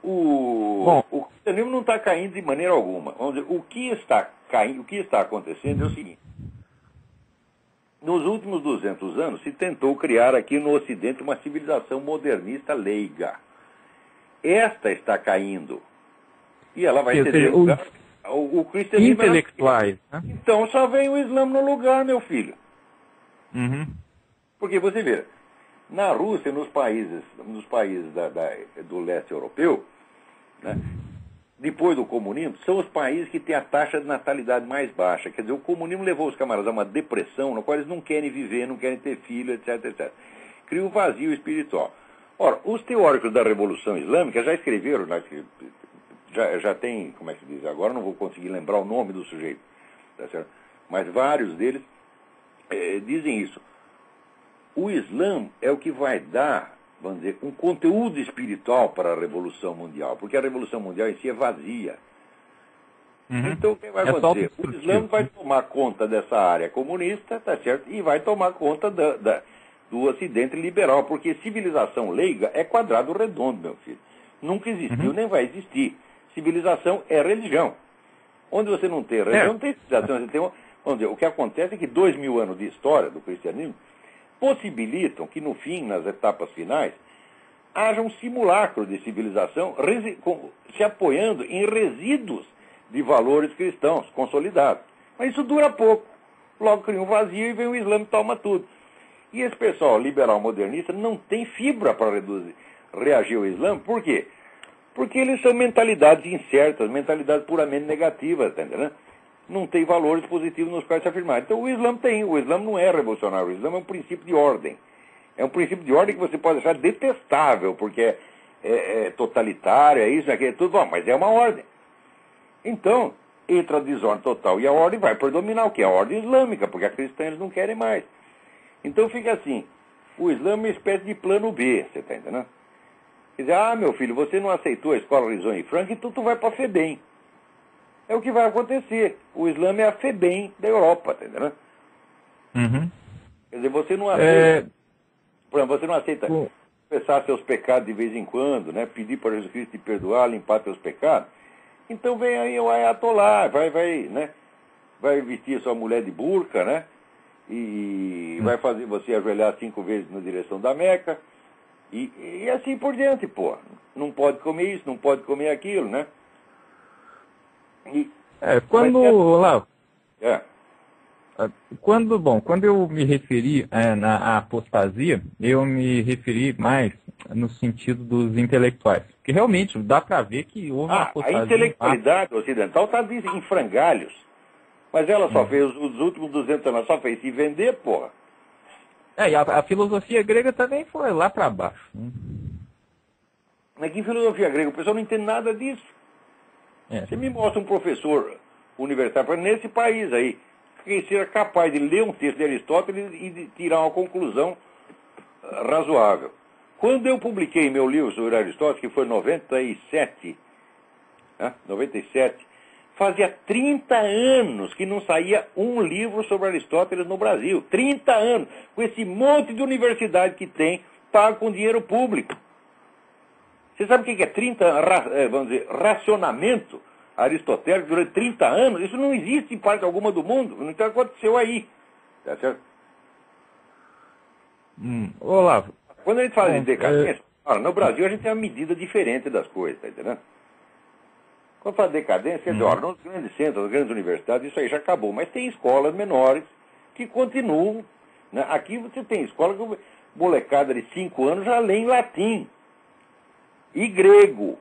o cristianismo não está caindo de maneira alguma. Vamos dizer, o que está acontecendo é o seguinte. nos últimos 200 anos se tentou criar aqui no Ocidente uma civilização modernista leiga. Esta está caindo. E ela vai ceder lugar ao cristianismo. Intelectuais, né? Então só vem o Islã no lugar, meu filho. Uhum. Porque você vê, na Rússia, nos países do leste europeu, né, depois do comunismo, são os países que têm a taxa de natalidade mais baixa. Quer dizer, o comunismo levou os camaradas a uma depressão, na qual eles não querem viver, não querem ter filho, etc, etc. Cria um vazio espiritual. Ora, os teóricos da Revolução Islâmica já escreveram, já tem, como é que se diz, agora não vou conseguir lembrar o nome do sujeito, tá certo? Mas vários deles dizem isso. O Islã é o que vai dar, vamos dizer, um conteúdo espiritual para a Revolução Mundial, porque a Revolução Mundial em si é vazia. Uhum. Então, o que vai acontecer? O Islã vai tomar conta dessa área comunista, tá certo? E vai tomar conta do Ocidente liberal, porque civilização leiga é quadrado redondo, meu filho. Nunca existiu, nem vai existir. Civilização é religião. Onde você não tem religião, não tem civilização. Você tem, vamos dizer, o que acontece é que 2000 anos de história do cristianismo possibilitam que, no fim, nas etapas finais, haja um simulacro de civilização se apoiando em resíduos de valores cristãos consolidados. Mas isso dura pouco. Logo cria um vazio e vem o Islã e toma tudo. E esse pessoal liberal modernista não tem fibra para reagir ao Islã. Por quê? Porque eles são mentalidades incertas, mentalidades puramente negativas, tá entendendo? Não tem valores positivos nos quais se afirmar. Então o Islã tem. O Islã não é revolucionário. O Islã é um princípio de ordem. É um princípio de ordem que você pode achar detestável, porque é totalitário, é isso, é tudo bom, mas é uma ordem. Então, entre a desordem total e a ordem vai predominar o que? A ordem islâmica, porque a cristã eles não querem mais. Então fica assim, o Islã é uma espécie de plano B, você está entendendo? Quer dizer, meu filho, você não aceitou a escola Rizoni Frank, então tu vai para a FEBEM. É o que vai acontecer. O Islã é a FEBEM da Europa, tá entendendo? Uhum. Quer dizer, você não aceita. Por exemplo, você não aceita confessar seus pecados de vez em quando, né? Pedir para Jesus Cristo te perdoar, limpar seus pecados. Então vem aí o Ayatollah, vai vestir sua mulher de burca, né? E vai fazer você ajoelhar 5 vezes na direção da Meca. E assim por diante, pô. Não pode comer isso, não pode comer aquilo, né? Quando eu me referi na apostasia, eu me referi mais no sentido dos intelectuais. Porque realmente dá para ver que houve uma apostasia. A intelectualidade ocidental está em frangalhos. Mas ela só fez, os últimos 200 anos, só fez se vender, porra. E a filosofia grega também foi lá para baixo. Mas que filosofia grega? O pessoal não entende nada disso. Você me mostra um professor universitário nesse país aí, que seja capaz de ler um texto de Aristóteles e de tirar uma conclusão razoável. Quando eu publiquei meu livro sobre Aristóteles, que foi em 97, fazia 30 anos que não saía um livro sobre Aristóteles no Brasil. 30 anos. Com esse monte de universidade que tem, paga com dinheiro público. Você sabe o que é vamos dizer, racionamento aristotélico durante 30 anos? Isso não existe em parte alguma do mundo. Então aconteceu aí. Tá certo? Olavo. Quando a gente fala de decadência, no Brasil a gente tem uma medida diferente das coisas, tá entendendo? Quando fala de decadência, quer dizer, nos grandes centros, nas grandes universidades, isso aí já acabou. Mas tem escolas menores que continuam. Né? Aqui você tem escola que molecada de 5 anos já lê em latim e grego.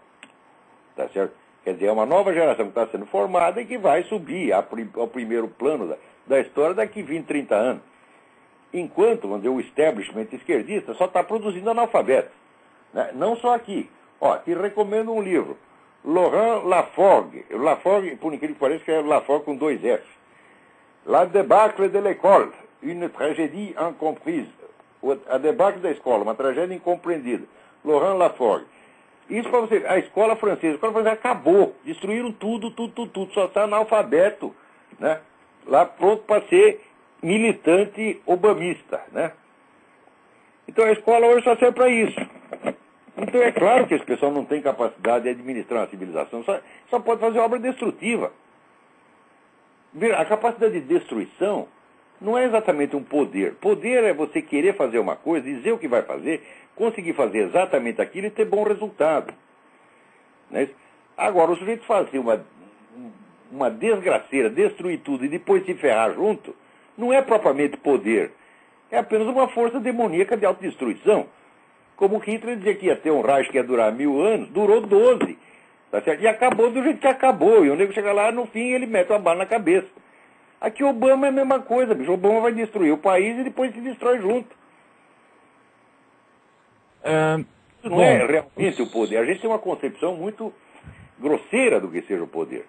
Tá certo? Quer dizer, é uma nova geração que está sendo formada e que vai subir ao primeiro plano da história daqui 20, 30 anos. Enquanto, vamos dizer, o establishment esquerdista só está produzindo analfabetos. Né? Não só aqui. Te recomendo um livro. Laurent Laforgue. Laforgue, por incrível que pareça, é Laforgue com 2 F. La débâcle de l'école. Une tragédie incomprise. A debacle da escola, uma tragédia incompreendida. Laurent Laforgue. Isso para você, a escola francesa acabou, destruíram tudo, só está analfabeto, né? Lá pronto para ser militante obamista, né? Então a escola hoje só serve para isso. Então é claro que esse pessoal não tem capacidade de administrar uma civilização, só pode fazer obra destrutiva. A capacidade de destruição não é exatamente um poder. Poder é você querer fazer uma coisa, dizer o que vai fazer, conseguir fazer exatamente aquilo e ter bom resultado. Não é isso? Agora, o sujeito fazer uma desgraceira, destruir tudo e depois se ferrar junto, não é propriamente poder. É apenas uma força demoníaca de autodestruição. Como Hitler dizia que ia ter um Reich que ia durar 1000 anos, durou 12. Tá certo? E acabou do jeito que acabou. E o nego chega lá, no fim, ele mete uma bala na cabeça. Aqui Obama é a mesma coisa, bicho. Obama vai destruir o país e depois se destrói junto. Isso não é realmente o poder. A gente tem uma concepção muito grosseira do que seja o poder.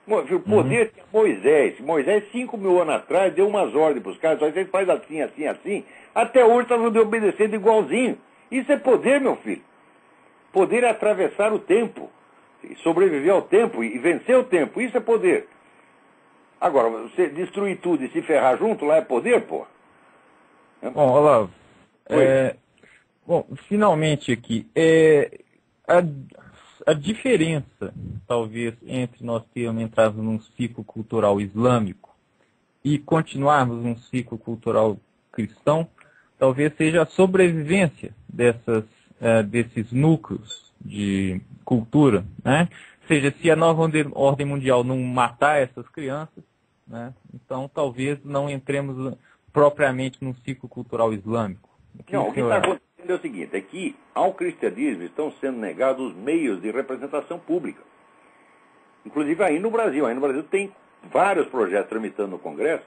O poder tinha Moisés. Moisés, 5.000 anos atrás, deu umas ordens para os caras. Vocês fazem assim, assim, assim. Até hoje está obedecendo igualzinho. Isso é poder, meu filho. Poder é atravessar o tempo. Sobreviver ao tempo e vencer o tempo. Isso é poder. Agora, você destruir tudo e se ferrar junto, lá é poder, pô. Bom, Olavo, bom, finalmente aqui, a diferença, talvez, entre nós termos entrado num ciclo cultural islâmico e continuarmos num ciclo cultural cristão, talvez seja a sobrevivência desses núcleos de cultura, né? Ou seja, se a nova ordem mundial não matar essas crianças, né, então talvez não entremos propriamente num ciclo cultural islâmico. O que está acontecendo é o seguinte, é que ao cristianismo estão sendo negados os meios de representação pública. Inclusive aí no Brasil. Aí no Brasil tem vários projetos tramitando no Congresso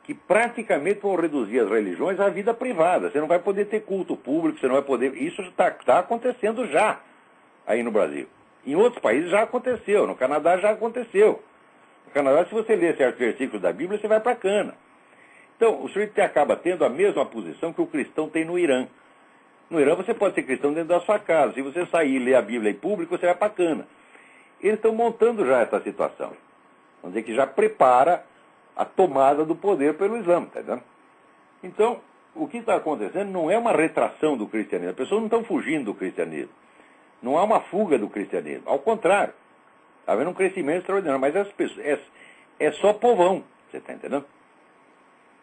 que praticamente vão reduzir as religiões à vida privada. Você não vai poder ter culto público, você não vai poder... Isso está acontecendo já aí no Brasil. Em outros países já aconteceu, no Canadá já aconteceu. No Canadá, se você ler certos versículos da Bíblia, você vai para a cana. Então, o sujeito acaba tendo a mesma posição que o cristão tem no Irã. No Irã você pode ser cristão dentro da sua casa. Se você sair e ler a Bíblia em público, você vai para a cana. Eles estão montando já essa situação. Vamos dizer que já prepara a tomada do poder pelo Islã, tá entendendo? Então, o que está acontecendo não é uma retração do cristianismo. As pessoas não estão fugindo do cristianismo. Não há uma fuga do cristianismo. Ao contrário, está havendo um crescimento extraordinário. Mas as pessoas, é só povão, você está entendendo?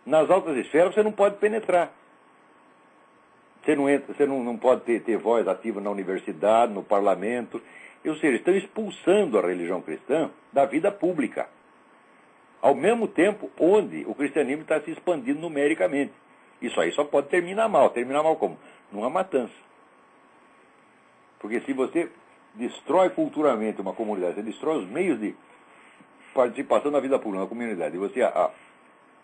Nas altas esferas você não pode penetrar. Você não pode ter voz ativa na universidade, no parlamento. Ou seja, estão expulsando a religião cristã da vida pública. Ao mesmo tempo onde o cristianismo está se expandindo numericamente. Isso aí só pode terminar mal. Terminar mal como? Numa matança. Porque se você destrói culturalmente uma comunidade, você destrói os meios de participação na vida pública, na comunidade, e você a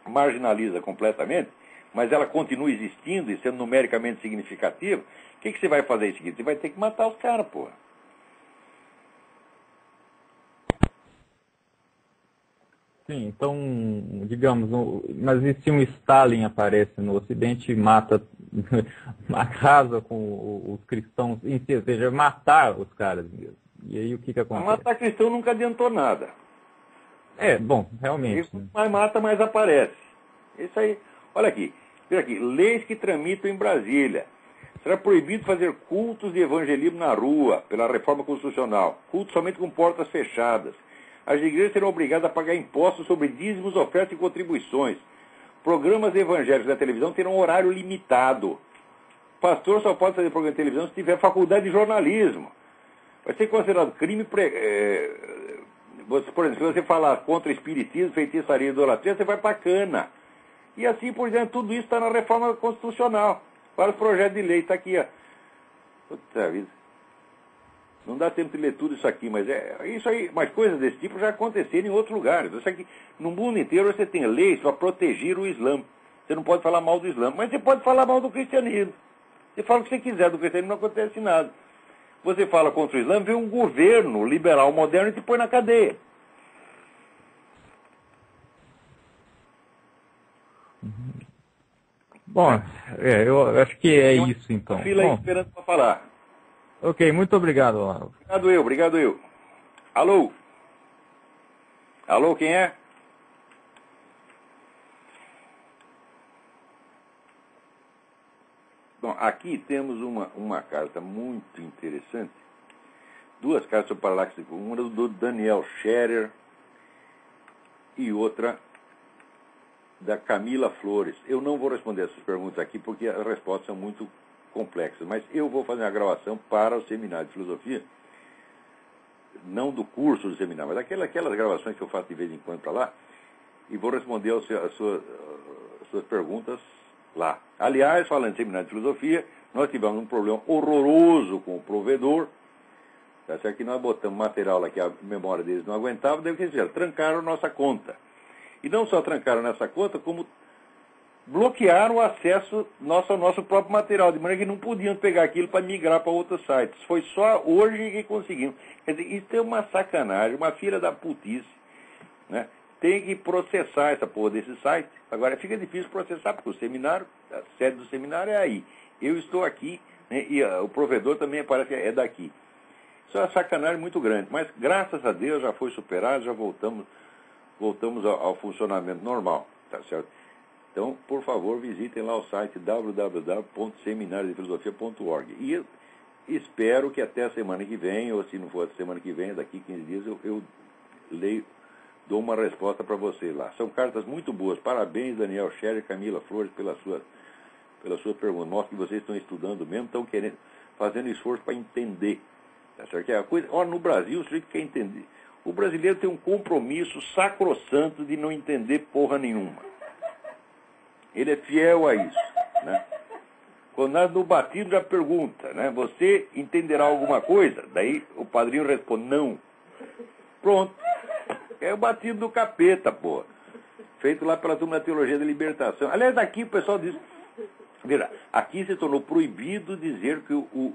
marginaliza completamente, mas ela continua existindo e sendo numericamente significativa, o que você vai fazer em seguida? Você vai ter que matar os caras, porra. Sim, então, digamos, mas e se um Stalin aparece no Ocidente e mata, casa com os cristãos em si, ou seja, matar os caras mesmo? E aí o que acontece? Matar cristão nunca adiantou nada. Bom, realmente. Isso, mais mata, mais aparece. Isso aí. Olha aqui, leis que tramitam em Brasília. Será proibido fazer cultos de evangelismo na rua, pela reforma constitucional. Cultos somente com portas fechadas. As igrejas serão obrigadas a pagar impostos sobre dízimos, ofertas e contribuições. Programas evangélicos da televisão terão horário limitado. Pastor só pode fazer programa de televisão se tiver faculdade de jornalismo. Vai ser considerado crime... Por exemplo, se você falar contra espiritismo, feitiçaria e idolatria, você vai para a cana. E assim por diante, tudo isso está na reforma constitucional. Vários projetos de lei, está aqui, ó. Puta vida. Não dá tempo de ler tudo isso aqui, mas isso aí, mas coisas desse tipo já aconteceram em outros lugares. Isso aqui, no mundo inteiro você tem leis para proteger o Islã. Você não pode falar mal do Islã, mas você pode falar mal do cristianismo. Você fala o que você quiser do cristianismo, não acontece nada. Você fala contra o Islã, vem um governo liberal moderno e te põe na cadeia. Bom, eu acho que é isso então. Fila aí esperando para falar. Ok, muito obrigado, Olavo. Obrigado eu. Alô? Alô, quem é? Bom, aqui temos uma carta muito interessante. Duas cartas sobre paralaxe, uma do Daniel Scherer e outra da Camila Flores. Eu não vou responder essas perguntas aqui porque as respostas são muito complexas, mas eu vou fazer uma gravação para o seminário de filosofia, não do curso do seminário, mas aquelas gravações que eu faço de vez em quando para lá, e vou responder as suas perguntas lá. Aliás, falando de seminário de filosofia, nós tivemos um problema horroroso com o provedor, tá certo? Que nós botamos material lá que a memória deles não aguentava, daí o que eles fizeram? Trancaram nossa conta. E não só trancaram nossa conta, como bloquearam o acesso ao nosso próprio material, de maneira que não podiam pegar aquilo para migrar para outros sites. Foi só hoje que conseguimos. Quer dizer, isso é uma sacanagem, uma filha da putice, né? Tem que processar essa porra desse site. Agora, fica difícil processar, porque o seminário, a sede do seminário é aí. Eu estou aqui, né, e o provedor também parece que é daqui. Isso é uma sacanagem muito grande, mas graças a Deus já foi superado, já voltamos ao funcionamento normal, tá certo? Então, por favor, visitem lá o site www.seminariodefilosofia.org. E eu espero que até a semana que vem, ou se não for a semana que vem, daqui 15 dias, eu dou uma resposta para vocês lá. São cartas muito boas. Parabéns, Daniel Scherer e Camila Flores, pela sua pergunta. Mostra que vocês estão estudando mesmo, estão fazendo esforço para entender. Tá certo? É a coisa, no Brasil, o sujeito quer entender. O brasileiro tem um compromisso sacrossanto de não entender porra nenhuma. Ele é fiel a isso, né? Quando nós no batismo já pergunta, né? Você entenderá alguma coisa? Daí o padrinho responde, não. Pronto. É o batismo do capeta, porra. Feito lá pela turma da Teologia da Libertação. Aliás, aqui o pessoal diz... Veja, aqui se tornou proibido dizer que o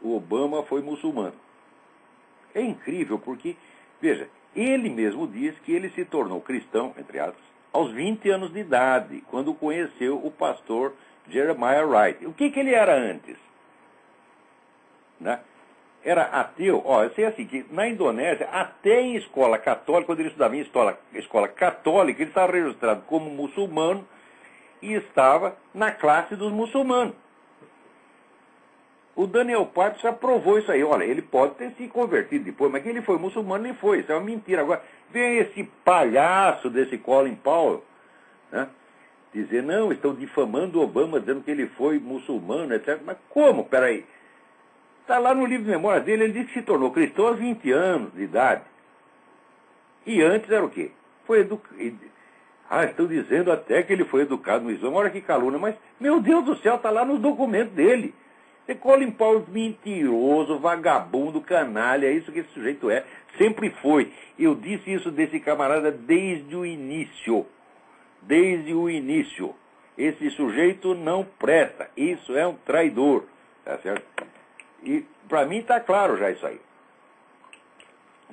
Obama foi muçulmano. É incrível, porque, veja, ele mesmo diz que ele se tornou cristão, entre aspas, aos 20 anos de idade, quando conheceu o pastor Jeremiah Wright. O que ele era antes? Né? Era ateu. Eu sei assim, que na Indonésia, até em escola católica, quando ele estudava em escola católica, ele estava registrado como muçulmano e estava na classe dos muçulmanos. O Daniel Parks já provou isso aí. Olha, ele pode ter se convertido depois, mas que ele foi muçulmano, nem foi. Isso é uma mentira. Agora, vem esse palhaço desse Colin Powell, né, dizer, não, estão difamando o Obama, dizendo que ele foi muçulmano, etc. Mas como? Peraí. Está lá no livro de memórias dele, ele diz que se tornou cristão aos 20 anos de idade. E antes era o quê? Foi educado. Estão dizendo até que ele foi educado no Islã. Olha que calúnia, mas, meu Deus do céu, está lá nos documentos dele. Esse Colin Powell mentiroso, vagabundo, canalha, é isso que esse sujeito é. Sempre foi. Eu disse isso desse camarada desde o início. Desde o início. Esse sujeito não presta. Isso é um traidor. Tá certo? E para mim está claro já isso aí.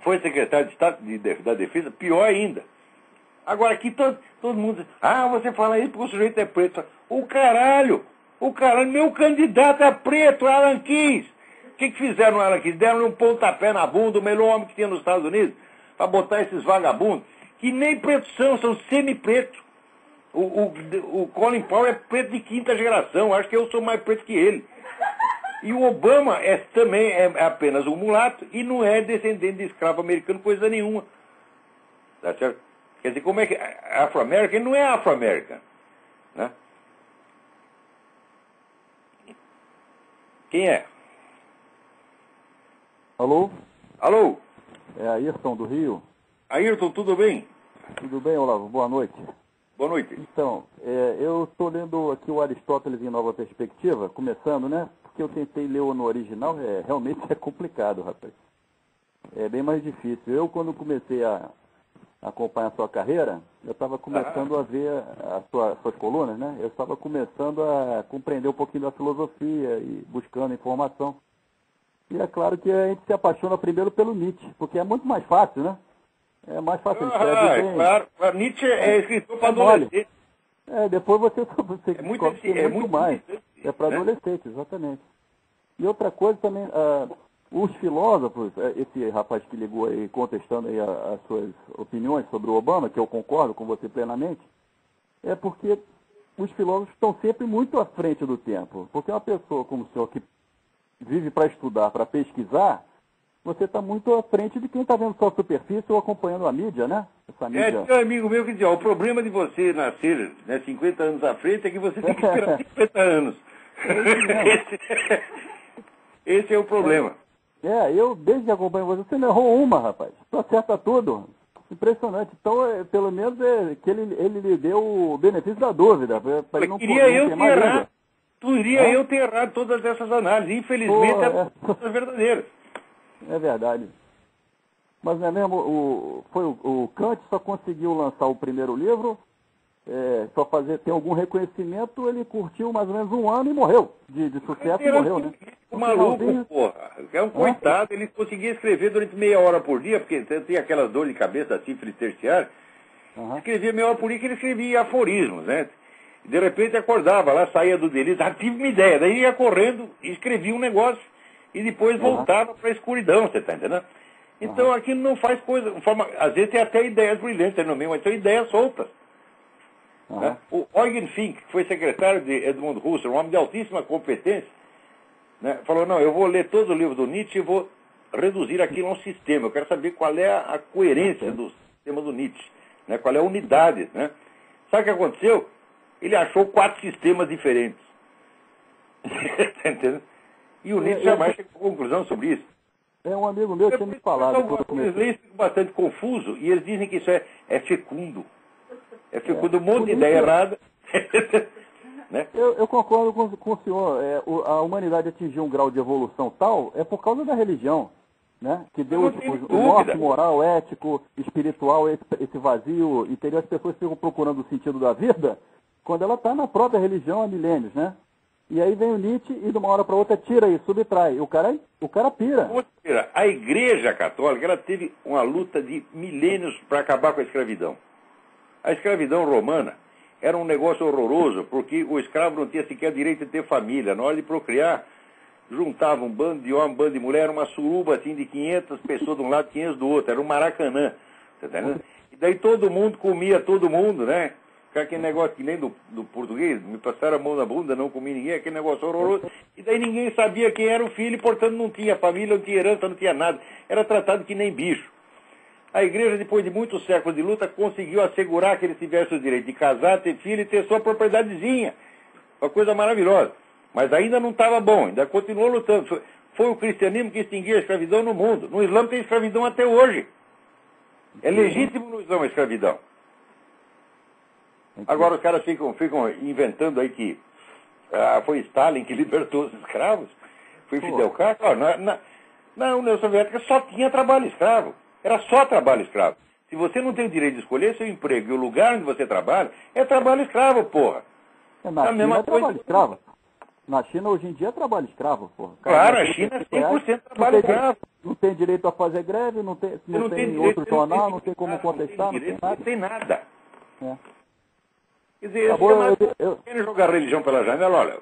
Foi secretário de Estado da Defesa, pior ainda. Agora aqui todo mundo diz, você fala isso porque o sujeito é preto. O caralho, meu candidato é preto, Alan Keyes. O que fizeram no Alan Keyes? Deram-lhe um pontapé na bunda, o melhor homem que tinha nos Estados Unidos, para botar esses vagabundos, que nem pretos são semi-pretos. O Colin Powell é preto de 5ª geração, acho que eu sou mais preto que ele. E o Obama também é apenas um mulato e não é descendente de escravo americano, coisa nenhuma. Tá certo? Quer dizer, como é que afro-americano? Ele não é afro-americano, né? Quem é? Alô? Alô? É Ayrton do Rio. Ayrton, tudo bem? Tudo bem, Olavo? Boa noite. Boa noite. Então, eu estou lendo aqui o Aristóteles em Nova Perspectiva, começando, né? Porque eu tentei ler no original, realmente é complicado, rapaz. É bem mais difícil. Eu, quando comecei a acompanhar a sua carreira, eu estava começando a ver suas colunas, né? Eu estava começando a compreender um pouquinho da filosofia e buscando informação. E é claro que a gente se apaixona primeiro pelo Nietzsche, porque é muito mais fácil, né? É mais fácil. Claro. Nietzsche é escritor para adolescente. Depois você é muito mais. É para adolescente, exatamente. E outra coisa também, os filósofos, esse rapaz que ligou aí contestando aí as suas opiniões sobre o Obama, que eu concordo com você plenamente, é porque os filósofos estão sempre muito à frente do tempo. Porque uma pessoa como o senhor que vive para estudar, para pesquisar, você está muito à frente de quem está vendo só a superfície ou acompanhando a mídia, né? Essa mídia. Tem um amigo meu que diz, ó, o problema de você nascer, né, 50 anos à frente é que você tem que esperar 50 anos. Esse é o problema. Eu desde que acompanho você não errou uma, rapaz. Tu acerta tudo. Impressionante. Então, pelo menos que ele lhe deu o benefício da dúvida. Pra ele não queria eu ter errado. Queria eu ter errado todas essas análises. Infelizmente, eram todas verdadeiras. É verdade. Mas não é mesmo, o Kant só conseguiu lançar o primeiro livro, só ter algum reconhecimento, ele curtiu mais ou menos um ano e morreu. De sucesso e morreu, né? O maluco, porra. É um coitado, ele conseguia escrever durante meia hora por dia, porque tinha aquelas dores de cabeça, da sífilis terciária. Escrevia meia hora por dia, que ele escrevia aforismos, né? De repente acordava lá, saía do delírio, tive uma ideia, daí ia correndo, escrevia um negócio e depois voltava para a escuridão, você está entendendo? Então aquilo não faz coisa, às vezes tem até ideias brilhantes no meio, mas são ideias soltas. Né? O Eugen Fink, que foi secretário de Edmund Husserl, um homem de altíssima competência, né, falou, não, eu vou ler todo o livro do Nietzsche e vou reduzir aquilo a um sistema, eu quero saber qual é a coerência do sistema do Nietzsche, né, qual é a unidade. Né? Sabe o que aconteceu? Ele achou 4 sistemas diferentes. Tá entendendo? E o Nietzsche jamais chegou a conclusão sobre isso. Um amigo meu tinha me falado. Eles leem bastante confuso e eles dizem que isso é fecundo. É fecundo, um monte de ideia errada. Né? Eu concordo com o senhor. A humanidade atingiu um grau de evolução tal, por causa da religião. Né? Que deu o norte moral, ético, espiritual, esse vazio interior. As pessoas ficam procurando o sentido da vida quando ela está na própria religião há milênios, né? E aí vem o Nietzsche e de uma hora para outra tira isso, subtrai. O cara pira. A Igreja Católica ela teve uma luta de milênios para acabar com a escravidão. A escravidão romana era um negócio horroroso, porque o escravo não tinha sequer direito de ter família. Na hora de procriar, juntava um bando de homem, um bando de mulher, era uma suruba assim de 500 pessoas de um lado, 500 do outro. Era um Maracanã. Tá entendendo? E daí todo mundo comia todo mundo, né? Aquele negócio que nem do português, me passaram a mão na bunda, não comi ninguém, aquele negócio horroroso. E daí ninguém sabia quem era o filho, e, portanto não tinha família, não tinha herança, não tinha nada. Era tratado que nem bicho. A igreja, depois de muitos séculos de luta, conseguiu assegurar que eles tivessem o direito de casar, ter filho e ter sua propriedadezinha. Uma coisa maravilhosa. Mas ainda não estava bom, ainda continuou lutando. Foi o cristianismo que extinguiu a escravidão no mundo. No Islã tem escravidão até hoje. É legítimo no Islã a escravidão. Agora os caras ficam inventando aí que foi Stalin que libertou os escravos. Foi Fidel Castro. Na União Soviética só tinha trabalho escravo. Era só trabalho escravo. Se você não tem o direito de escolher seu emprego e o lugar onde você trabalha, é trabalho escravo, porra. Na China é trabalho escravo. Na China hoje em dia é trabalho escravo, porra. Claro, a China é 100% trabalho escravo. Não tem direito a fazer greve, não tem outro jornal, não tem como contestar, não tem nada. Não tem nada. Quer dizer, eu quero jogar religião pela janela, olha,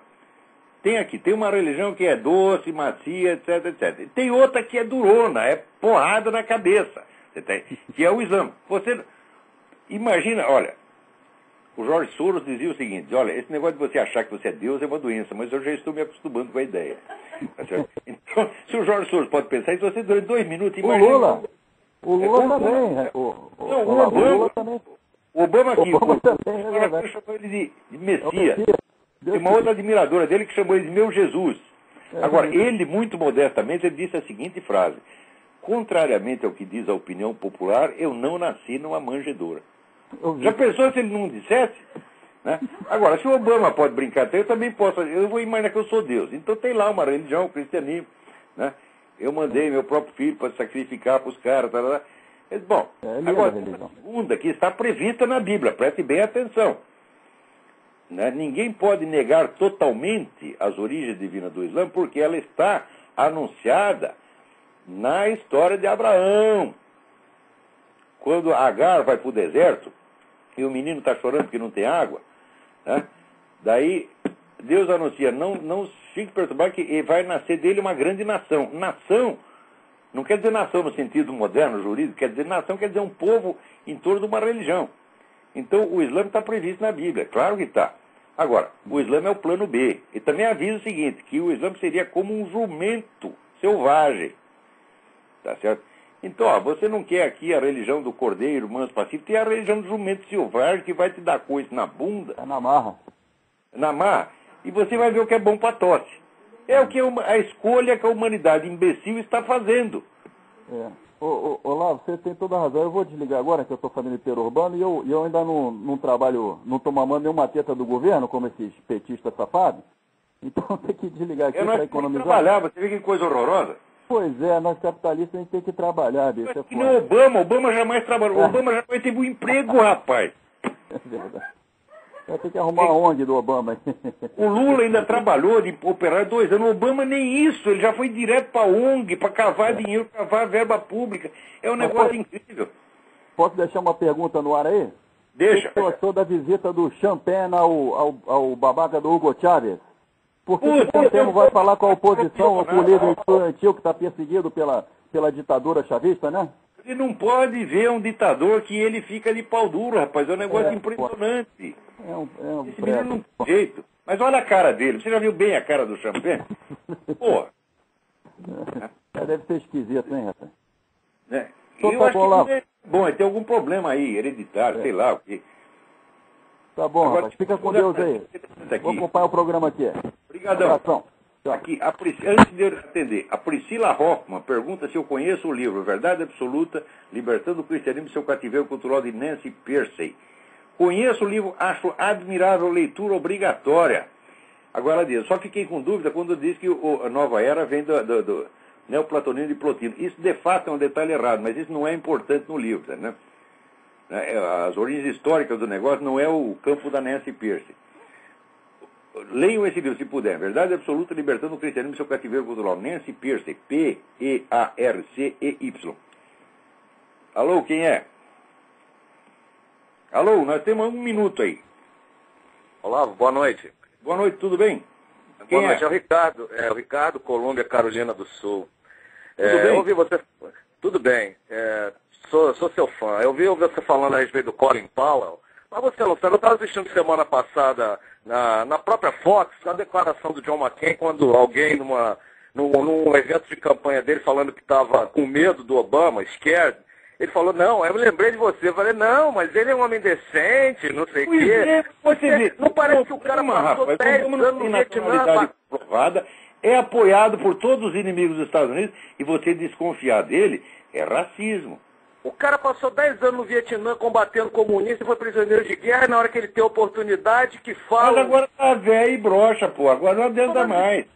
tem uma religião que é doce, macia, etc, etc. Tem outra que é durona, é porrada na cabeça, que é o Islã. Você imagina, olha, o George Soros dizia o seguinte, olha, esse negócio de você achar que você é Deus é uma doença, mas eu já estou me acostumando com a ideia. Então, se o George Soros pode pensar isso, você durante 2 minutos imagina... O Lula também. O Lula também. O Obama aqui, chamou ele de Messias. Tem uma outra admiradora dele que chamou ele de meu Jesus. Agora, ele, muito modestamente, ele disse a seguinte frase: contrariamente ao que diz a opinião popular, eu não nasci numa manjedoura. Já pensou se ele não dissesse? Né? Agora, se o Obama pode brincar, eu também posso. Eu vou imaginar que eu sou Deus. Então tem lá uma religião, o cristianismo. Né? Eu mandei meu próprio filho para sacrificar para os caras. Bom, agora, a segunda que está prevista na Bíblia, preste bem atenção. Né? Ninguém pode negar totalmente as origens divinas do Islã, porque ela está anunciada na história de Abraão. Quando Agar vai para o deserto, e o menino está chorando porque não tem água, né? Daí Deus anuncia, não fique perturbado, que vai nascer dele uma grande nação. Nação não quer dizer nação no sentido moderno, jurídico, quer dizer nação, quer dizer um povo em torno de uma religião. Então o Islã está previsto na Bíblia, claro que está. Agora, o Islã é o plano B. E também avisa o seguinte, que o Islã seria como um jumento selvagem. tá certo? Então, ó, você não quer aqui a religião do cordeiro, manso, pacífico, tem a religião do jumento selvagem que vai te dar coisa na bunda. É na marra. Na marra, e você vai ver o que é bom para tosse. É o que a escolha que a humanidade imbecil está fazendo. É. Olavo, você tem toda a razão. Eu vou desligar agora, que eu estou fazendo interurbano, e eu ainda não trabalho, não estou mamando nenhuma teta do governo, como esses petistas safados. Então tem que desligar aqui para economizar. Trabalhar, você vê que coisa horrorosa. Pois é, nós capitalistas a gente tem que trabalhar, bicho. É que nem Obama jamais trabalhou. Obama jamais teve um emprego, rapaz. É verdade. Vai ter que arrumar a ONG do Obama. O Lula ainda trabalhou de operar 2 anos. O Obama nem isso. Ele já foi direto para a ONG, para cavar dinheiro, cavar verba pública. É um negócio incrível. Posso deixar uma pergunta no ar aí? Deixa. O que gostou da visita do Champagne ao babaca do Hugo Chávez? Por que você não vai falar com a oposição, com o líder estudantil que está perseguido pela ditadura chavista, né? Ele não pode ver um ditador que ele fica de pau duro, rapaz. É um negócio impressionante. Esse menino não tem jeito. Mas olha a cara dele. Você já viu bem a cara do Champagne? Pô. Deve ser esquisito, hein, rapaz? Eu acho que é bom, tem algum problema aí, hereditário, sei lá o quê. Tá bom, agora, rapaz. Fica com Deus aí. Vou acompanhar o programa aqui. Obrigadão. Abração. Aqui, antes de eu atender, a Priscila Hoffman pergunta se eu conheço o livro Verdade Absoluta, Libertando o Cristianismo e seu Cativeiro Cultural, de Nancy Pearcey. Conheço o livro, acho admirável, leitura obrigatória. Agora ela diz, só fiquei com dúvida quando diz que a nova era vem do neoplatonismo de Plotino. Isso, de fato, é um detalhe errado, mas isso não é importante no livro, né? As origens históricas do negócio não é o campo da Nancy Pearcey. Leiam esse livro, se puder. Verdade Absoluta, Libertando o Cristianismo e seu Cativeiro Cultural. Nancy Pearcey, P-E-A-R-C-E-Y. Alô, quem é? Alô, nós temos 1 minuto aí. Olá, boa noite. Boa noite, tudo bem? Boa noite, é o Ricardo. É o Ricardo, Colômbia, Carolina do Sul. Tudo bem? Eu ouvi você... Tudo bem. Sou seu fã. Eu ouvi você falando a respeito do Colin Powell. Mas você não sabe, eu estava assistindo semana passada na própria Fox, a declaração do John McCain, quando alguém num evento de campanha dele falando que estava com medo do Obama, scared, ele falou, não, eu me lembrei de você. Eu falei, não, mas ele é um homem decente, não sei o quê. Você não parece que o cara passou 10 anos no Vietnã. Provada, é apoiado por todos os inimigos dos Estados Unidos, e você desconfiar dele é racismo. O cara passou 10 anos no Vietnã combatendo comunista e foi prisioneiro de guerra, e na hora que ele tem oportunidade, que fala... Mas agora tá velho e broxa, pô. Agora não adianta mais.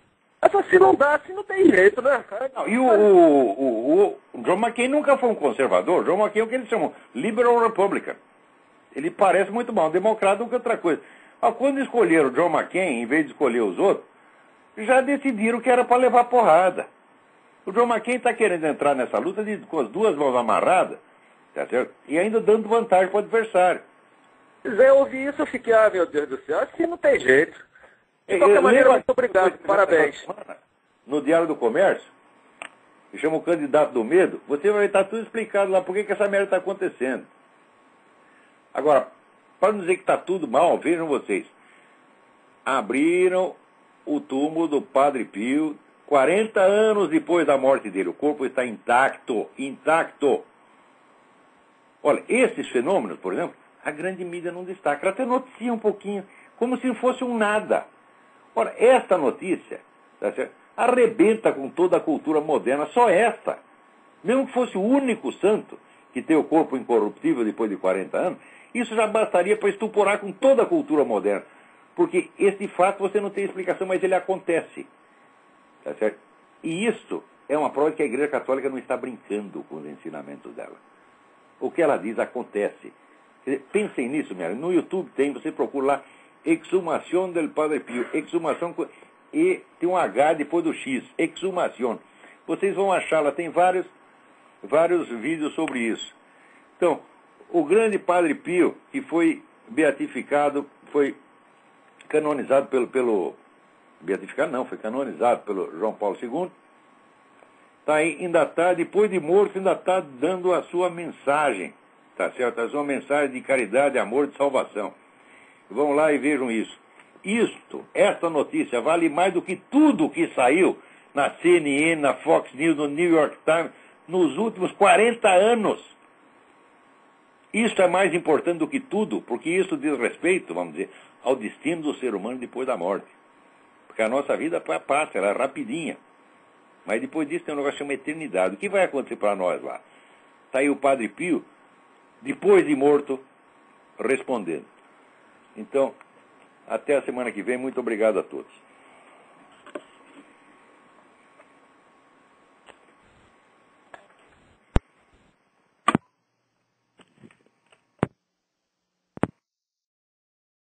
Mas assim não dá, assim não tem jeito, né? Não, e o John McCain nunca foi um conservador. John McCain é o que eles chamam liberal republican. Ele parece muito mal um democrata do que outra coisa. Mas quando escolheram o John McCain, em vez de escolher os outros, já decidiram que era para levar porrada. O John McCain está querendo entrar nessa luta com as 2 mãos amarradas, tá certo? E ainda dando vantagem para o adversário. Eu ouvi isso, eu fiquei, meu Deus do céu, assim não tem jeito. De qualquer maneira, muito obrigado, parabéns. No Diário do Comércio, que chama o Candidato do Medo, você vai estar tudo explicado lá por que essa merda está acontecendo. Agora, para não dizer que está tudo mal, vejam vocês. Abriram o túmulo do Padre Pio 40 anos depois da morte dele. O corpo está intacto. Olha, esses fenômenos, por exemplo, a grande mídia não destaca. Ela até noticia um pouquinho, como se fosse um nada. Ora, esta notícia, tá certo? Arrebenta com toda a cultura moderna, só esta. Mesmo que fosse o único santo que tem o corpo incorruptível depois de 40 anos, isso já bastaria para estuporar com toda a cultura moderna. Porque esse fato você não tem explicação, mas ele acontece. Tá certo? E isso é uma prova de que a Igreja Católica não está brincando com os ensinamentos dela. O que ela diz acontece. Quer dizer, pensem nisso, minha. No YouTube tem, você procura lá, Exumação del Padre Pio, exumação, e tem um H depois do X, exumação. Vocês vão achar, lá tem vários vídeos sobre isso. Então, o grande Padre Pio, que foi beatificado, foi canonizado beatificado não, foi canonizado pelo João Paulo II, ainda está, depois de morto, ainda está dando a sua mensagem, tá certo? A sua mensagem de caridade, amor, de salvação. Vão lá e vejam isso. Esta notícia vale mais do que tudo que saiu na CNN, na Fox News, no New York Times, nos últimos 40 anos. Isso é mais importante do que tudo, porque isso diz respeito, vamos dizer, ao destino do ser humano depois da morte. Porque a nossa vida passa, ela é rapidinha. Mas depois disso tem um negócio que chama eternidade. O que vai acontecer para nós lá? Está aí o Padre Pio, depois de morto, respondendo. Então, até a semana que vem. Muito obrigado a todos.